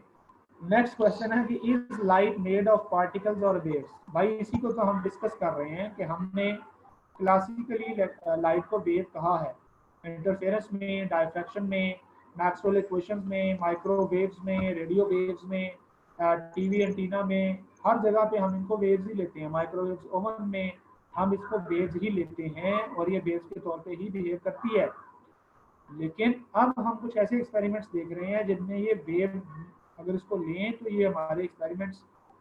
[SPEAKER 3] नेक्स्ट क्वेश्चन है कि is light made of particles और वेव्स। भाई इसी को तो हम डिस्कस कर रहे हैं कि हमने क्लासिकली लाइट को वेव कहा है, इंटरफेरेंस में, डायफ्रैक्शन में, मैक्सवेल इक्वेशंस में, माइक्रोवेव्स में, रेडियो वेव्स में, टीवी एंटीना में, हर जगह पे हम इनको वेव्स ही लेते हैं। माइक्रोवेव्स ओवन में हम इसको वेव्स ही लेते हैं और ये वेव्स के तौर पे ही बिहेव करती है। लेकिन अब हम कुछ ऐसे एक्सपेरिमेंट्स देख रहे हैं जिनमें ये वेव अगर इसको लें तो ये हमारे एक्सपेरिमेंट्स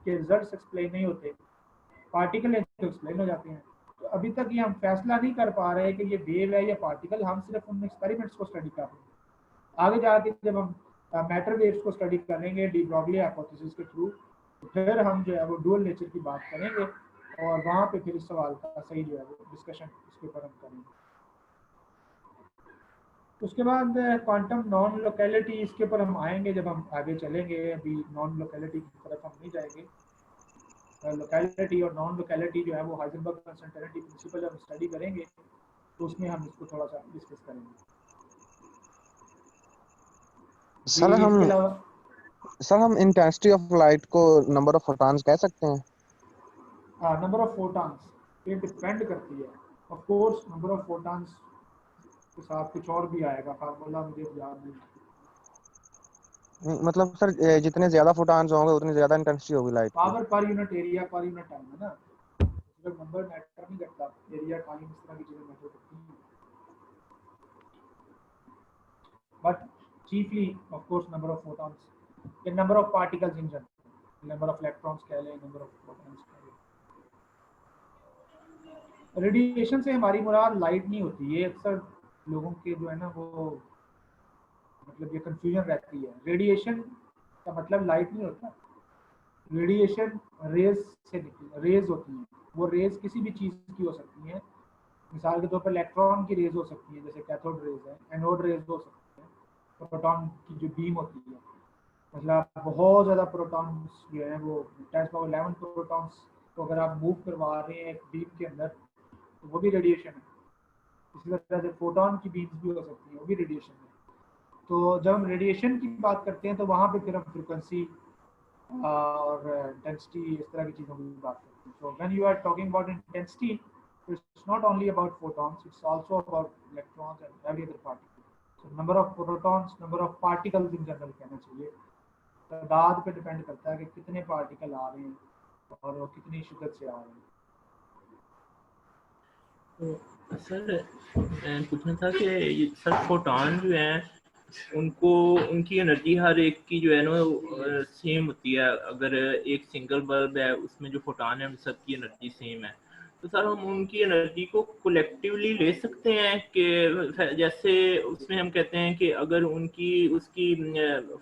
[SPEAKER 3] के रिजल्ट्स एक्सप्लेन नहीं होते, पार्टिकल एक्सप्लेन हो जाते हैं। तो अभी तक ये हम फैसला नहीं कर पा रहे कि ये वेव है या पार्टिकल, हम सिर्फ उन एक्सपेरिमेंट्स को स्टडी कर रहे हैं। आगे जाके जब हम मैटर वेव्स को स्टडी करेंगे डी ब्रॉगली हाइपोथेसिस के थ्रू, तो फिर हम जो है वो डुअल नेचर की बात करेंगे और वहाँ पे फिर इस सवाल का सही जो है वो डिस्कशन इसके ऊपर हम करेंगे। उसके बाद क्वांटम नॉन लोकेलिटी, इसके ऊपर हम आएंगे जब हम आगे चलेंगे, अभी नॉन लोकेलिटी की तरफ हम नहीं जाएंगे। लोकेलिटी और नॉन लोकेलिटी जो है वो हाइजेनबर्ग अनसर्टेनिटी प्रिंसिपल जब स्टडी करेंगे तो उसमें हम इसको थोड़ा सा डिस्कस करेंगे।
[SPEAKER 4] सर
[SPEAKER 3] जी,
[SPEAKER 4] हम
[SPEAKER 3] इसके अलावा
[SPEAKER 4] इंटेंसिटी ऑफ लाइट को नंबर ऑफ फोटॉन्स कह सकते हैं?
[SPEAKER 3] नंबर ऑफ फोटॉन्स ये डिपेंड करती है, of course number of photons के साथ कुछ और भी आएगा, फार्मूला मुझे याद नहीं।
[SPEAKER 4] मतलब सर जितने ज्यादा फोटॉन्स होंगे उतनी ज्यादा इंटेंसिटी होगी लाइट की।
[SPEAKER 3] Power per unit area per unit time है ना, सिर्फ नंबर मैटर नहीं करता, एरिया टाइम इस तरह की चीजें मैटर करती हैं, but chiefly of course number of photons, the number of particles in general, number of electrons कह लें, नंबर ऑफ फोटॉन्स कह लें। रेडिएशन से हमारी मुराद लाइट नहीं होती, ये अक्सर लोगों के जो है ना वो मतलब ये कंफ्यूजन रहती है। रेडिएशन का मतलब लाइट नहीं होता, रेडिएशन रेज से निकली रेज होती हैं, वो रेज किसी भी चीज़ की हो सकती हैं, मिसाल के तौर पर इलेक्ट्रॉन की रेज हो सकती है जैसे कैथोड रेज है, एनोड रेज हो सकती है, प्रोटॉन की जो बीम होती है, मतलब बहुत ज़्यादा प्रोटॉन्स जो है वो 10⁻11 प्रोटॉन्स को अगर आप मूव करवा रहे हैं एक बीम के अंदर तो वो भी रेडिएशन है। इसी तरह से फोटोन की बीम्स भी हो सकती है, वो भी रेडिएशन है। तो जब हम रेडिएशन की बात करते हैं तो वहाँ पे फिर हम फ्रिक्वेंसी और इंटेंसिटी इस तरह की चीज़ों की बात करते हैं। So when you are talking about intensity, it's not only about photons, it's also about electrons and every other particle. So number of protons, number of particles in general कहना चाहिए, तादाद पे डिपेंड करता है कि कितने पार्टिकल आ रहे हैं और वो कितनी शिद्दत से आ रहे हैं।
[SPEAKER 2] तो सर पूछना था कि ये सर फोटॉन जो हैं उनको उनकी एनर्जी हर एक की जो है ना सेम होती है, अगर एक सिंगल बल्ब है उसमें जो फोटॉन है उन सबकी एनर्जी सेम है, तो सर हम उनकी एनर्जी को कलेक्टिवली ले सकते हैं कि जैसे उसमें हम कहते हैं कि अगर उनकी उसकी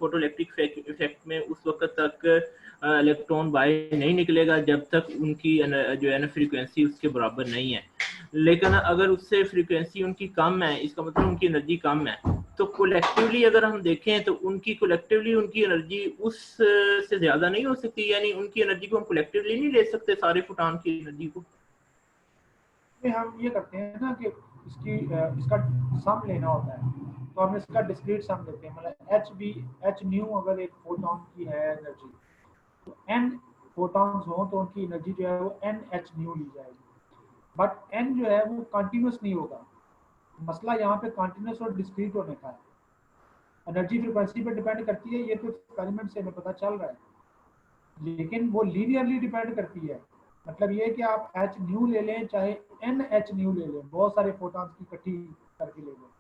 [SPEAKER 2] फोटोइलेक्ट्रिक इफेक्ट में उस वक्त तक इलेक्ट्रॉन बाहर नहीं निकलेगा जब तक उनकी जो है ना फ्रीक्वेंसी उसके बराबर नहीं है, लेकिन अगर उससे फ्रीक्वेंसी उनकी कम है इसका मतलब उनकी एनर्जी कम है, तो कलेक्टिवली अगर हम देखें तो उनकी कलेक्टिवली उनकी एनर्जी उस से ज्यादा नहीं हो सकती, यानी उनकी एनर्जी को हम कलेक्टिवली नहीं ले सकते सारे फोटॉन की एनर्जी को।
[SPEAKER 3] हम ये करते हैं ना कि इसका सम लेना होता है, तो हम इसका डिस्क्रीट सम लेते हैं, मतलब एच न्यू अगर एक फोटॉन की है एनर्जी, तो एन फोटॉन्स हो तो उनकी एनर्जी जो है वो एन एच न्यू ली जाएगी, बट एन जो है वो कंटिन्यूस नहीं होगा, मसला यहाँ पे कंटिन्यूस और डिस्क्रीट होने का है। एनर्जी फ्रिक्वेंसी पे डिपेंड करती है, ये तो एक्सपेरिमेंट से हमें पता चल रहा है, लेकिन वो लीनियरली डिपेंड करती है। मतलब ये कि आप एच न्यू ले लें चाहे एन एच न्यू ले लें, बहुत सारे फोटॉन्स की इकट्ठी करके ले लें,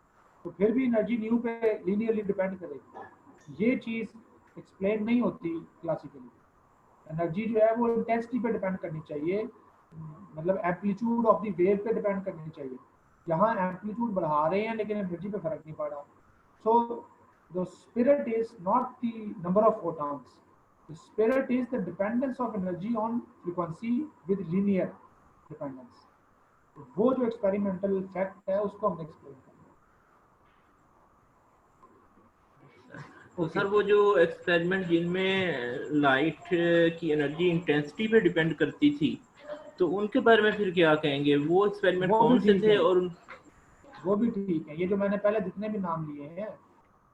[SPEAKER 3] तो फिर भी एनर्जी न्यू पे लीनियरली डिपेंड करेगी। ये चीज़ एक्सप्लेन नहीं होती क्लासिकली। एनर्जी जो है वो इंटेंसिटी पे डिपेंड करनी चाहिए, मतलब एम्पलीट्यूड ऑफ द वेव पे डिपेंड करनी चाहिए। यहाँ एम्पलीट्यूड बढ़ा रहे हैं लेकिन एनर्जी पे फर्क नहीं पड़ रहा। So the spirit is not the number of photons, the spirit is the dependence of energy on frequency with linear dependence. वो जो एक्सपेरिमेंटल फैक्ट है उसको हमने एक्सप्लेन करना।
[SPEAKER 2] तो सर वो जो एक्सपेरिमेंट जिनमें लाइट की एनर्जी इंटेंसिटी पे डिपेंड करती थी, तो उनके बारे में फिर क्या कहेंगे, वो एक्सपेरिमेंट कौन से थे? और
[SPEAKER 3] वो भी ठीक है, ये जो मैंने पहले जितने भी नाम लिए हैं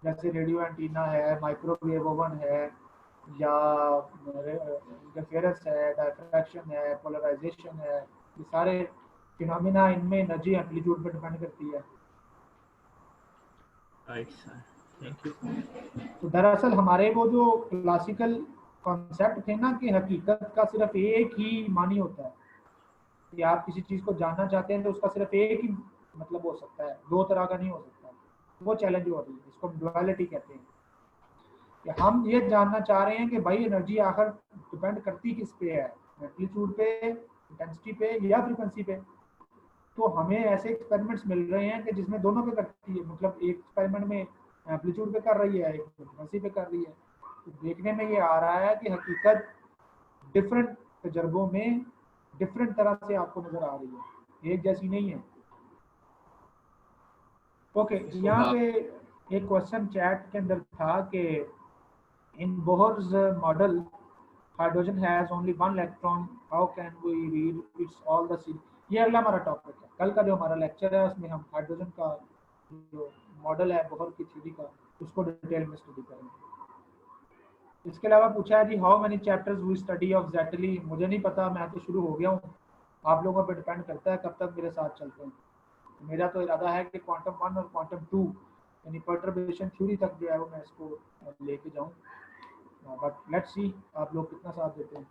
[SPEAKER 3] जैसे रेडियो एंटीना है, माइक्रोवेव ओवन है, या इंटरफेरेंस है, डायफ्रैक्शन है, पोलराइजेशन है, ये सारे फिनोमिना इनमें एनर्जी एम्पलीट्यूड पर डिपेंड करती है।
[SPEAKER 2] Right sir, thank you.
[SPEAKER 3] तो दरअसल हमारे वो जो क्लासिकल कॉन्सेप्ट थे ना कि हकीकत का सिर्फ एक ही मानी होता है, कि आप किसी चीज़ को जानना चाहते हैं तो उसका सिर्फ एक ही मतलब हो सकता है, दो तरह का नहीं हो सकता। वो चैलेंज हो रही है, इसको हम डुअलिटी कहते हैं, कि हम ये जानना चाह रहे हैं कि भाई एनर्जी आखिर डिपेंड करती किस पे है, एम्पलीट्यूड पे, इंटेंसिटी पे या फ्रीक्वेंसी पे। तो हमें ऐसे एक्सपेरिमेंट्स मिल रहे हैं कि जिसमें दोनों पे करती है, मतलब एक एक्सपेरिमेंट में एम्पलीट्यूड पे कर रही है, एक फ्रीक्वेंसी पे कर रही है। तो देखने में ये आ रहा है कि हकीकत डिफरेंट तजर्बों में डिफरेंट तरह से आपको नजर आ रही है, एक जैसी नहीं है। ओके, यहाँ पे एक क्वेश्चन चैट के अंदर था कि in Bohr's model hydrogen has only one electron, how can we read its all the series. ये अगला हमारा टॉपिक है, कल का जो हमारा लेक्चर है उसमें हम हाइड्रोजन का जो मॉडल है बोहर की थ्योरी का, उसको डिटेल में स्टडी करेंगे। इसके अलावा पूछा है जी how many chapters we study of जेटली। मुझे नहीं पता, मैं तो शुरू हो गया हूँ, आप लोगों पर डिपेंड करता है कब तक मेरे साथ चलते हैं। मेरा तो इरादा है कि क्वांटम 1 और क्वांटम 2 यानी परटर्बेशन थ्योरी तक जो है वो मैं इसको लेके जाऊँ, बट लेट्स सी आप लोग कितना साथ देते हैं।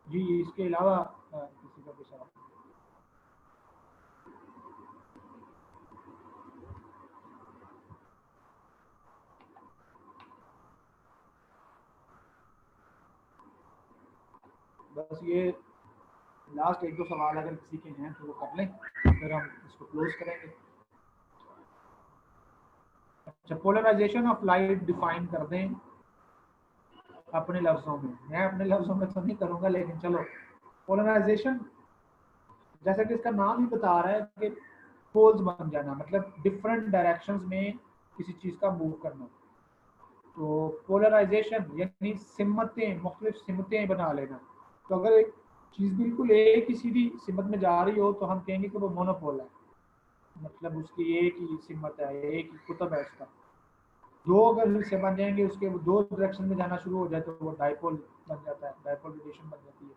[SPEAKER 3] जी इसके अलावा किसी का कोई सवाल? बस ये लास्ट एक दो सवाल अगर किसी के हैं तो वो कर लें, फिर हम इसको क्लोज करेंगे। अच्छा, पोलराइजेशन ऑफ लाइट डिफाइन कर दें अपने लफ्जों में। मैं अपने लफ्जों में तो नहीं करूंगा, लेकिन चलो, पोलराइजेशन जैसा कि इसका नाम ही बता रहा है कि पोल्स बन जाना, मतलब डिफरेंट डायरेक्शंस में किसी चीज का मूव करना। तो पोलराइजेशन यानी सिमतें, मुख्तलिफ सिमतें बना लेना। तो अगर एक चीज बिल्कुल एक ही सीधी सिमत में जा रही हो तो हम कहेंगे कि वो मोनोपोल है, मतलब उसकी एक ही सिमत है, एक ही कुतब है उसका। दो अगर हिस्से बन जाएंगे उसके, वो दो डायरेक्शन में जाना शुरू हो जाए तो वो डाइपोल बन जाता है, डाइपोल रेडिएशन बन जाती है।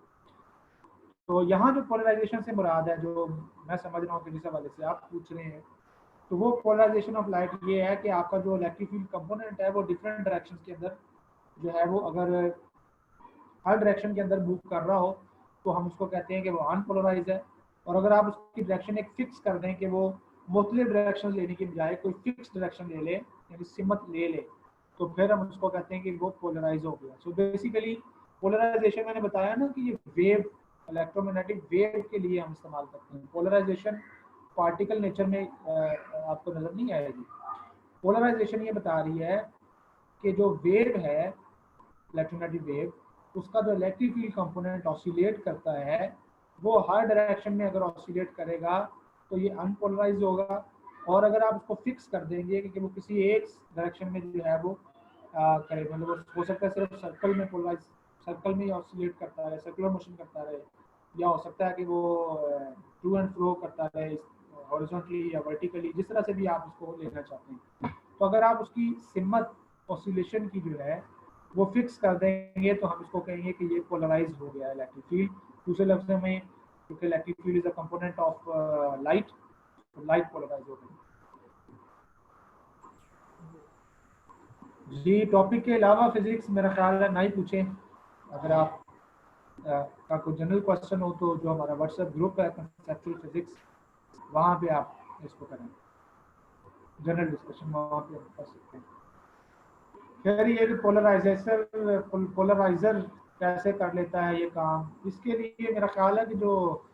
[SPEAKER 3] तो यहाँ जो पोलराइजेशन से मुराद है, जो मैं समझ रहा हूँ कि जिस हवाले से आप पूछ रहे हैं, तो वो पोलराइजेशन ऑफ लाइट ये है कि आपका जो इलेक्ट्रिक फील्ड कंपोनेंट है वो डिफरेंट डायरेक्शन के अंदर जो है वो अगर हर डायरेक्शन के अंदर मूव कर रहा हो तो हम उसको कहते हैं कि वो अनपोलराइज है। और अगर आप उसकी डायरेक्शन एक फिक्स कर दें कि वो मुख्तलिफ डायरेक्शन लेने की बजाय कोई फिक्स डायरेक्शन ले ले, यानी सिमत ले ले, तो फिर हम उसको कहते हैं कि वो पोलराइज हो गया। सो बेसिकली पोलराइजेशन मैंने बताया ना कि ये वेव, इलेक्ट्रोमैग्नेटिक वेव के लिए हम इस्तेमाल करते हैं। पोलराइजेशन पार्टिकल नेचर में आपको नजर नहीं आएगी। पोलराइजेशन ये बता रही है कि जो वेव है, इलेक्ट्रोमैग्नेटिक वेव, उसका जो इलेक्ट्रिक फील्ड कंपोनेंट ऑसिलेट करता है वो हर डायरेक्शन में अगर ऑसिलेट करेगा तो ये अनपोलराइज होगा। और अगर आप उसको फिक्स कर देंगे कि वो किसी एक डायरेक्शन में जो है वो करे, मतलब हो सकता है सिर्फ सर्कल में पोलराइज, सर्कल में ऑसिलेट करता रहे, सर्कुलर मोशन करता रहे, या हो सकता है कि वो टू एंड फ्रो करता रहे हॉरिजॉन्टली या वर्टिकली, जिस तरह से भी आप उसको लेना चाहते हैं। तो अगर आप उसकी सिमत ऑसिलेशन की जो है वो फिक्स कर देंगे तो हम इसको कहेंगे कि ये पोलराइज हो गया इलेक्ट्रिक फील्ड। दूसरे लफ्ज़ों में, क्योंकि electric field is a component of light, तो लाइट पोलराइज हो गई। जी टॉपिक के अलावा फिजिक्स मेरा ख्याल है ना ही पूछें। अगर आप का कोई जनरल क्वेश्चन हो तो जो हमारा व्हाट्सएप ग्रुप है कंसेप्चुअल फिजिक्स, वहाँ पे आप इसको करें, जनरल डिस्कशन वहाँ पे कर सकते हैं। फिर ये पोलराइजर कैसे कर लेता है ये काम, इसके लिए मेरा ख्याल है कि जो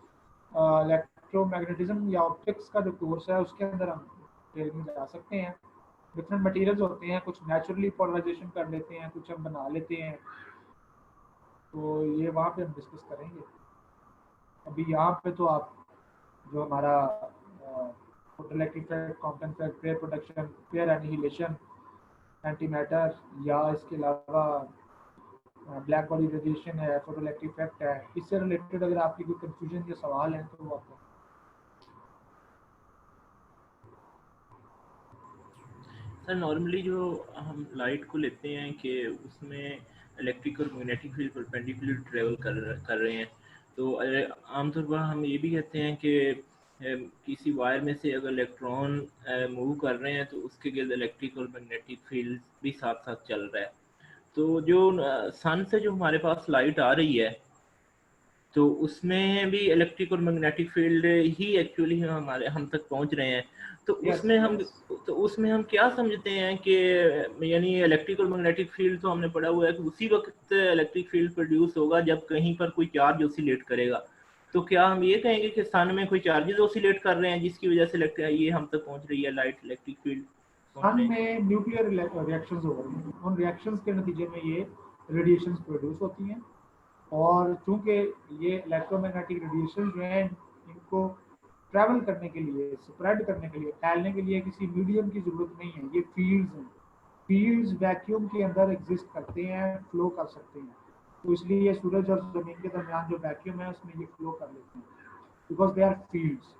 [SPEAKER 3] इलेक्ट्रोमैग्नेटिज्म या ऑप्टिक्स का जो कोर्स है उसके अंदर हम डिटेल में जा सकते हैं। डिफरेंट मटेरियल्स होते हैं, कुछ नेचुरली पोलराइजेशन कर लेते हैं, कुछ हम बना लेते हैं, तो ये वहाँ पे हम डिस्कस करेंगे। अभी यहाँ पे तो आप जो हमारा photoelectric effect, quantum effect, pair production, pair annihilation, anti matter, या इसके अलावा ब्लैक बॉडी रेडिएशन है, फोटोइलेक्ट्रिक इफेक्ट है, इससे रिलेटेड अगर आपकी कोई कंफ्यूजन या सवाल है तो वो आपको।
[SPEAKER 2] सर नॉर्मली जो हम लाइट को लेते हैं कि उसमें इलेक्ट्रिक और मैग्नेटिक फील्ड परपेंडिकुलर ट्रेवल कर रहे हैं, तो आमतौर पर हम ये भी कहते हैं कि किसी वायर में से अगर इलेक्ट्रॉन मूव कर रहे हैं तो उसके गिर्द इलेक्ट्रिक और मैग्नेटिक फील्ड भी साथ साथ चल रहा है। तो जो सन से जो हमारे पास लाइट आ रही है तो उसमें भी इलेक्ट्रिक और मैग्नेटिक फील्ड ही एक्चुअली हम तक पहुंच रहे हैं। तो उसमें हम क्या समझते हैं कि यानी इलेक्ट्रिक और मैग्नेटिक फील्ड तो हमने पढ़ा हुआ है कि उसी वक्त इलेक्ट्रिक फील्ड प्रोड्यूस होगा जब कहीं पर कोई चार्ज ऑसिलेट करेगा। तो क्या हम ये कहेंगे कि सन में कोई चार्जेस ऑसिलेट कर रहे हैं जिसकी वजह से लगता है ये हम तक पहुंच रही है लाइट, इलेक्ट्रिक फील्ड?
[SPEAKER 3] सन में न्यूक्लियर रिएक्शंस हो रही हैं, उन रिएक्शंस के नतीजे में ये रेडिएशंस प्रोड्यूस होती हैं। और चूंकि ये इलेक्ट्रोमैग्नेटिक रेडिएशन जो है इनको ट्रैवल करने के लिए, स्प्रेड करने के लिए, फैलने के लिए किसी मीडियम की जरूरत नहीं है। ये फील्ड्स हैं, फील्ड्स वैक्यूम के अंदर एग्जिस्ट करते हैं, फ्लो कर सकते हैं। तो इसलिए सूरज और जमीन के दरमियान जो वैक्यूम है उसमें ये फ्लो कर लेते हैं, because they are fields.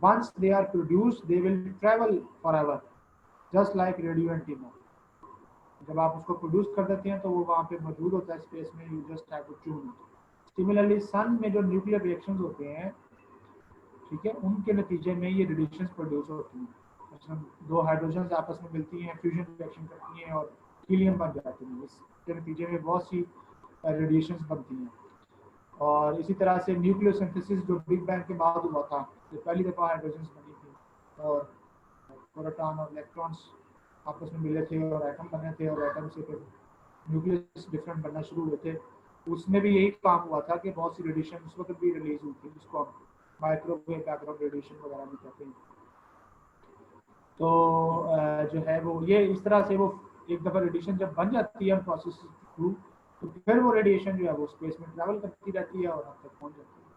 [SPEAKER 3] Once they are produced they will travel forever, just like radio antenna. जब आप उसको प्रोड्यूस कर देते हैं तो वो वहाँ पे मौजूद होता है स्पेस में, you just have to tune it. Similarly sun में जो न्यूक्लियर रिएक्शंस होते हैं, ठीक है, उनके नतीजे में ये रेडिएशंस प्रोड्यूस होती हैं। अच्छा, दो हाइड्रोजन आपस में मिलती हैं, फ्यूजन रिएक्शन करती हैं और हीलियम बन जाती हैं। इसके नतीजे में बहुत सी रेडिएशंस बनती हैं। और इसी तरह से न्यूक्लियोसिंथेसिस जो बिग बैंग के बाद हुआ था, जो पहली दफ़ा हाइड्रोजन बनी थी और प्रोटॉन और इलेक्ट्रॉन्स आपस में मिले थे और एटम बने थे, और एटम से फिर न्यूक्लियस डिफरेंट बनना शुरू हुए थे। उसमें भी यही काम हुआ था कि बहुत सी रेडिएशन उस वक्त भी रिलीज हुई थी, जिसको हम माइक्रोवेव बैकग्राउंड रेडिएशन वगैरह भी कहते हैं। तो जो है वो ये इस तरह से वो एक दफ़ा रेडिएशन जब बन जाती है प्रोसेस थ्रू, तो फिर वो रेडिएशन जो है वो स्पेस में ट्रैवल करती रहती है और हम तक पहुंच जाती है।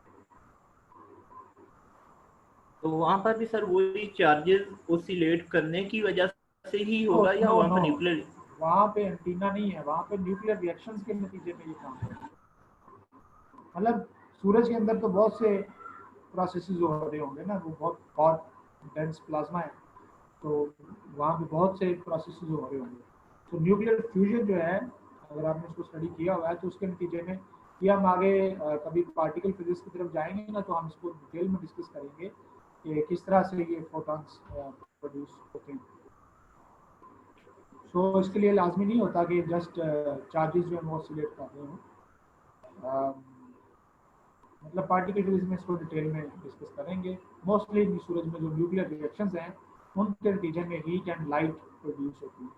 [SPEAKER 2] तो वहाँ पर भी सर वही चार्जेस ओसिलेट करने की वजह से ही होगा या वहाँ पर न्यूक्लियर?
[SPEAKER 3] वहाँ पे एंटीना नहीं है, वहाँ पे न्यूक्लियर रिएक्शंस के नतीजे में ये काम है। मतलब सूरज के अंदर तो बहुत से प्रोसेसेस हो रहे होंगे ना, वो बहुत हॉट डेंस प्लाज्मा है, तो वहाँ पे बहुत से प्रोसेसेस हो रहे होंगे। तो न्यूक्लियर फ्यूजन जो है, अगर आपने इसको स्टडी किया हुआ है तो उसके नतीजे में ये हम आगे कभी पार्टिकल फिजिक्स की तरफ जाएंगे ना तो हम इसको डिटेल में डिस्कस करेंगे कि किस तरह से ये फोटॉन्स प्रोड्यूस होते हैं। सो इसके लिए लाजमी नहीं होता कि जस्ट चार्जेस जो है वो ऑसिलेट कर रहे हों। मतलब पार्टिकल फिजिक्स में इसको डिटेल में डिस्कस करेंगे। मोस्टली सूरज में जो न्यूक्लियर रिएक्शंस हैं उनके नतीजे में हीट एंड लाइट प्रोड्यूस होती है।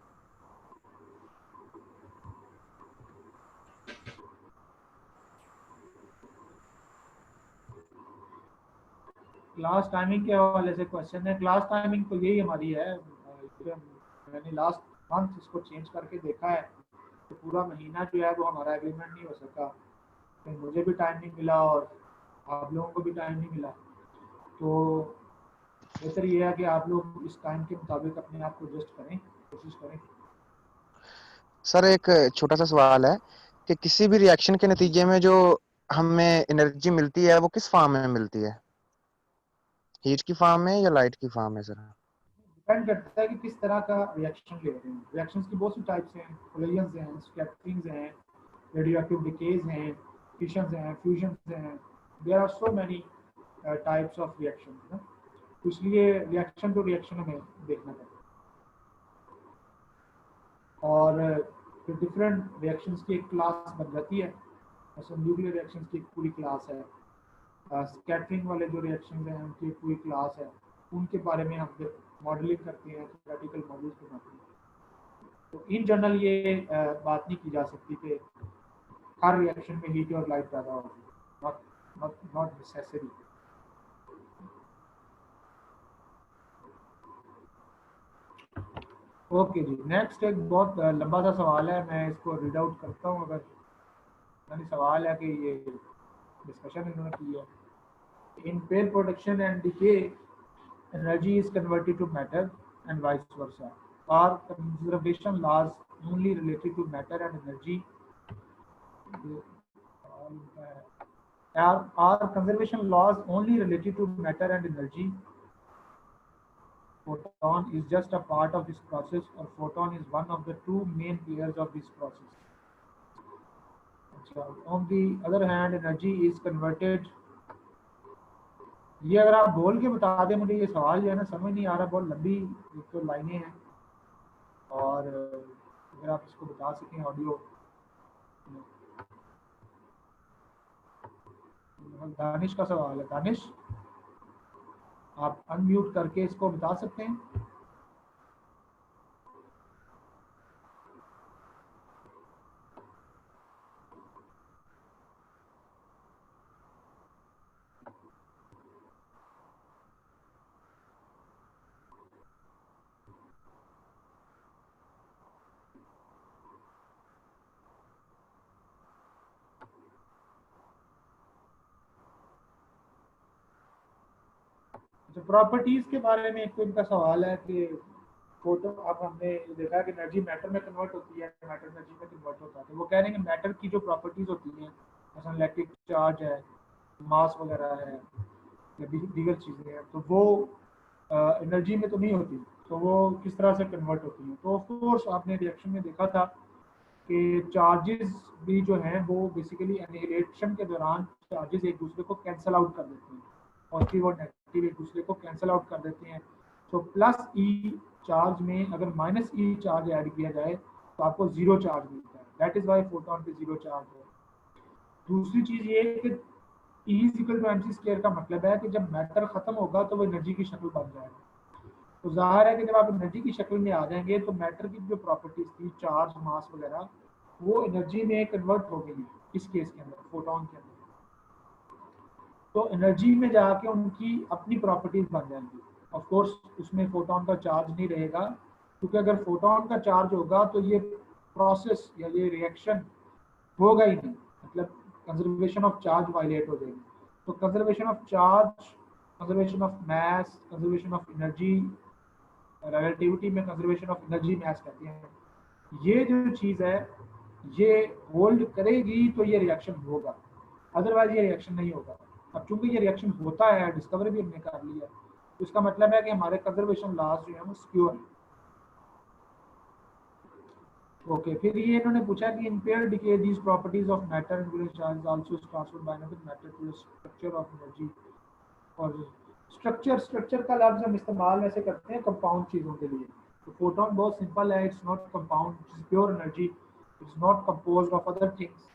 [SPEAKER 3] क्लास टाइमिंग के हवाले से क्वेश्चन है। क्लास टाइमिंग तो यही हमारी है, मैंने लास्ट मंथ इसको चेंज करके देखा है तो पूरा महीना जो है वो हमारा एग्रीमेंट नहीं हो सका, तो मुझे भी टाइम नहीं मिला और आप लोगों को भी टाइम नहीं मिला। तो बेहतर ये है कि आप लोग इस टाइम के मुताबिक अपने आप को एडजस्ट करें, कोशिश करें।
[SPEAKER 4] सर एक छोटा सा सवाल है कि किसी भी रिएक्शन के नतीजे में जो हमें एनर्जी मिलती है वो किस फॉर्म में मिलती है, हीट की फॉर्म में या लाइट की फॉर्म में सर?
[SPEAKER 3] डिपेंड करता है कि किस तरह का रिएक्शन ले रहे हैं। रिएक्शंस की बहुत सी टाइप्स हैं, कोलिजन्स हैं, स्कैटरिंग्स हैं, रेडियोएक्टिव डिकेज हैं, फिशंस हैं, फ्यूजन्स हैं। There are so many types of reaction ना, तो इसलिए रिएक्शन टू रिएक्शन हमें देखना पड़ता है। और फिर डिफरेंट रिएक्शंस की एक क्लास बन जाती है। जैसे न्यूक्लियर रिएक्शंस की एक पूरी क्लास है, स्कैटरिंग वाले जो रिएक्शंस हैं उनकी एक पूरी क्लास है, उनके बारे में हम फिर मॉडलिंग करते हैं, थ्योरेटिकल मॉडल्स बनाते हैं। तो इन जनरल ये बात नहीं की जा सकती कि हर रिएक्शन में हीट और लाइट पैदा होगी, नॉट नेसेसरी। ओके जी, नेक्स्ट एक बहुत लंबा सा सवाल है, मैं इसको रीड आउट करता हूँ। अगर मैंने सवाल है कि ये डिस्कशन इन्होंने की है। In pair production and decay energy is converted to matter and vice versa. Are conservation laws only related to matter and energy? Are conservation laws only related to matter and energy? Photon is just a part of this process, or photon is one of the two main players of this process. On the other hand, energy is converted. ये अगर आप बोल के बता दें, मुझे ये सवाल जो है ना समझ नहीं आ रहा, बहुत लंबी तो लाइनें हैं, और अगर आप इसको बता सकें ऑडियो। दानिश का सवाल है। दानिश, आप अनम्यूट करके इसको बता सकते हैं? तो प्रॉपर्टीज के बारे में एक तो इनका सवाल है कि फोटो, अब हमने देखा कि एनर्जी मैटर में कन्वर्ट होती है, मैटर एनर्जी में कन्वर्ट होता है, तो वो कह रहे हैं कि मैटर की जो प्रॉपर्टीज होती हैं, जैसे इलेक्ट्रिक चार्ज है, मास वगैरह है या दीगर चीज़ें हैं, तो वो एनर्जी में तो नहीं होती, तो वो किस तरह से कन्वर्ट होती हैं। तो ऑफ कोर्स आपने रिएक्शन में देखा था कि चार्जेस भी जो हैं वो बेसिकली एनिहिलेशन के दौरान चार्जेस एक दूसरे को कैंसिल आउट कर देते हैं, पॉजिटिव और नेगेटिव एक दूसरे को कैंसिल आउट कर देते हैं। तो प्लस ई चार्ज में अगर माइनस ई चार्ज ऐड किया जाए तो आपको जीरो चार्ज मिलता है, दैट इज वाई फोटोन पे जीरो चार्ज है। दूसरी चीज ये है कि E equal to mc square का मतलब है कि जब मैटर खत्म होगा तो वो एनर्जी की शक्ल बन जाएगा। तो जाहिर है कि जब आप एनर्जी की शक्ल में आ जाएंगे तो मैटर की जो प्रॉपर्टीज थी, चार्ज, मास वगैरह, वो एनर्जी में कन्वर्ट हो गई है इस केस के अंदर, फोटोन के अंदर। तो एनर्जी में जाके उनकी अपनी प्रॉपर्टीज बन जाएंगी। ऑफ कोर्स उसमें फोटोन का चार्ज नहीं रहेगा, क्योंकि अगर फोटोन का चार्ज होगा तो ये प्रोसेस या ये रिएक्शन होगा ही नहीं, मतलब कंजर्वेशन ऑफ चार्ज वायलेट हो जाएगी। तो conservation of charge, conservation of mass, conservation of energy, relativity में कंजर्वेशन ऑफ एनर्जी मास कहते हैं, ये जो चीज़ है ये होल्ड करेगी तो ये रिएक्शन होगा, अदरवाइज ये रिएक्शन नहीं होगा। अब चूंकि ये रिएक्शन होता है, डिस्कवरी भी हमने कर लिया, तो इसका मतलब है कि हमारे कंजर्वेशन लॉज जो है वो सिक्योर है। ओके, फिर ये इन्होंने पूछा कि impair decay these properties of matter including charge also transfer by matter to structure of energy. और स्ट्रक्चर का लफ्ज हम इस्तेमाल वैसे करते हैं कंपाउंड चीज़ों के लिए। तो फोटोन बहुत सिंपल है, it's not compound, it's pure energy, it's not composed of other things,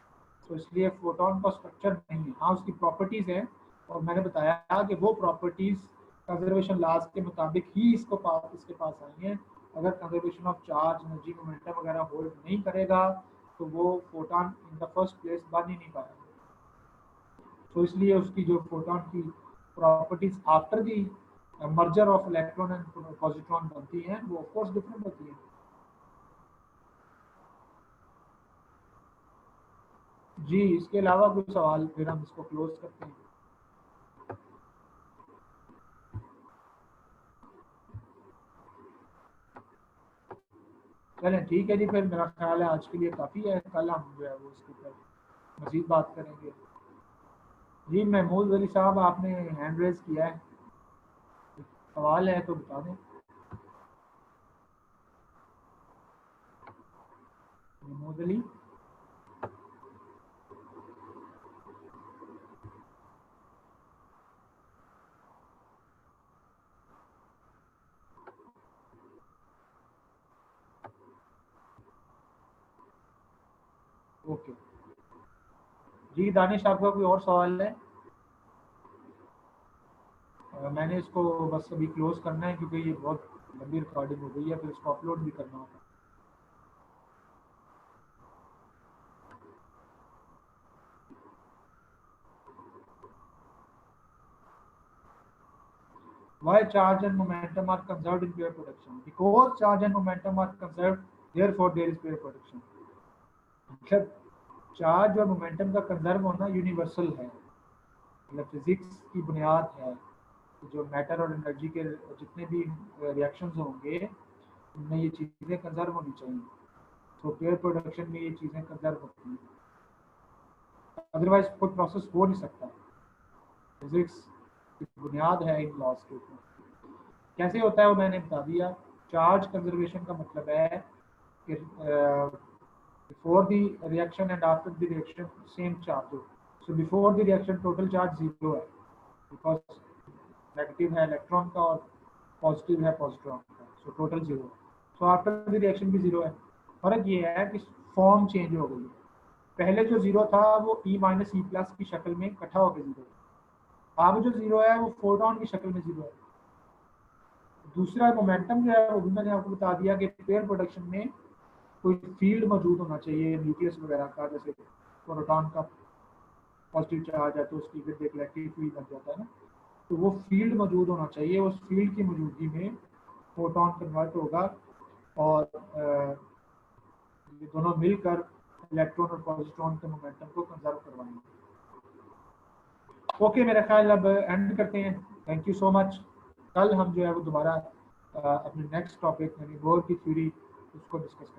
[SPEAKER 3] तो इसलिए फोटोन का स्ट्रक्चर नहीं है। हाँ, उसकी प्रॉपर्टीज़ हैं, और मैंने बताया कि वो प्रॉपर्टीज़ कंजर्वेशन लॉज के मुताबिक ही इसके पास आई हैं। अगर conservation of charge, energy, momentum वगैरह होल्ड नहीं करेगा तो वो photon in the first place बन ही नहीं पाएगा। तो इसलिए उसकी जो फोटोन की properties after the merger of electron and positron बनती हैं, वो ऑफ कोर्स डिफरेंट होती हैं। जी, इसके अलावा कोई सवाल, फिर हम इसको क्लोज करते हैं। चलें ठीक है जी, फिर मेरा ख्याल है आज के लिए काफ़ी है, कल हम जो है वो इसके ऊपर मज़ीद बात करेंगे। जी महमूद वली साहब, आपने हैंड रेज किया है, सवाल है तो बता दें। महमूद अली, ओके जी। दानिश, आपका कोई और सवाल है? मैंने इसको बस अभी क्लोज करना है क्योंकि ये बहुत लंबी रिकॉर्डिंग हो गई है, फिर इसको अपलोड भी करना होगा। Why charge and momentum are conserved in pair production? Because charge and momentum are conserved, therefore there is pair production. मतलब चार्ज और मोमेंटम का कंजर्व होना यूनिवर्सल है, मतलब फिजिक्स की बुनियाद है। जो मैटर और एनर्जी के जितने भी रिएक्शंस होंगे उनमें ये चीज़ें कंजर्व होनी चाहिए, तो पेयर प्रोडक्शन में ये चीज़ें कंजर्व होती हैं, अदरवाइज कोई प्रोसेस हो नहीं सकता। फिजिक्स की बुनियाद है इन लॉज के ऊपर। कैसे होता है वो मैंने बता दिया। चार्ज कंजर्वेशन का मतलब है कि before the reaction and after the reaction same charge हो। so before the reaction total charge zero है, because नेगेटिव है इलेक्ट्रॉन का और पॉजिटिव है पॉजिट्रॉन का, so total जीरो है। so after the reaction भी जीरो है। फर्क ये है कि फॉर्म चेंज हो गई है, पहले जो जीरो था वो E माइनस ई प्लस की शक्ल में इकट्ठा होकर जीरो है, अब जो जीरो है वो फोटोन की शक्ल में जीरो है। दूसरा मोमेंटम जो है वो भी मैंने आपको बता दिया कि पेयर प्रोडक्शन में कोई फील्ड मौजूद होना चाहिए न्यूक्लियस वगैरह का, जैसे प्रोटॉन का पॉजिटिव चार्ज है तो उसकी फिर एक इलेक्ट्रिक फील्ड बन जाता है ना, तो वो फील्ड मौजूद होना चाहिए। उस फील्ड की मौजूदगी में फोटोन कन्वर्ट होगा और ये दोनों मिलकर इलेक्ट्रॉन और पॉजिट्रॉन के मोमेंटम को कंजर्व करवाएंगे। ओके, मेरा ख्याल अब एंड करते हैं। Thank you so much. कल हम जो है वो दोबारा अपने नेक्स्ट टॉपिक यानी बोर की थ्योरी उसको डिस्कस करेंगे।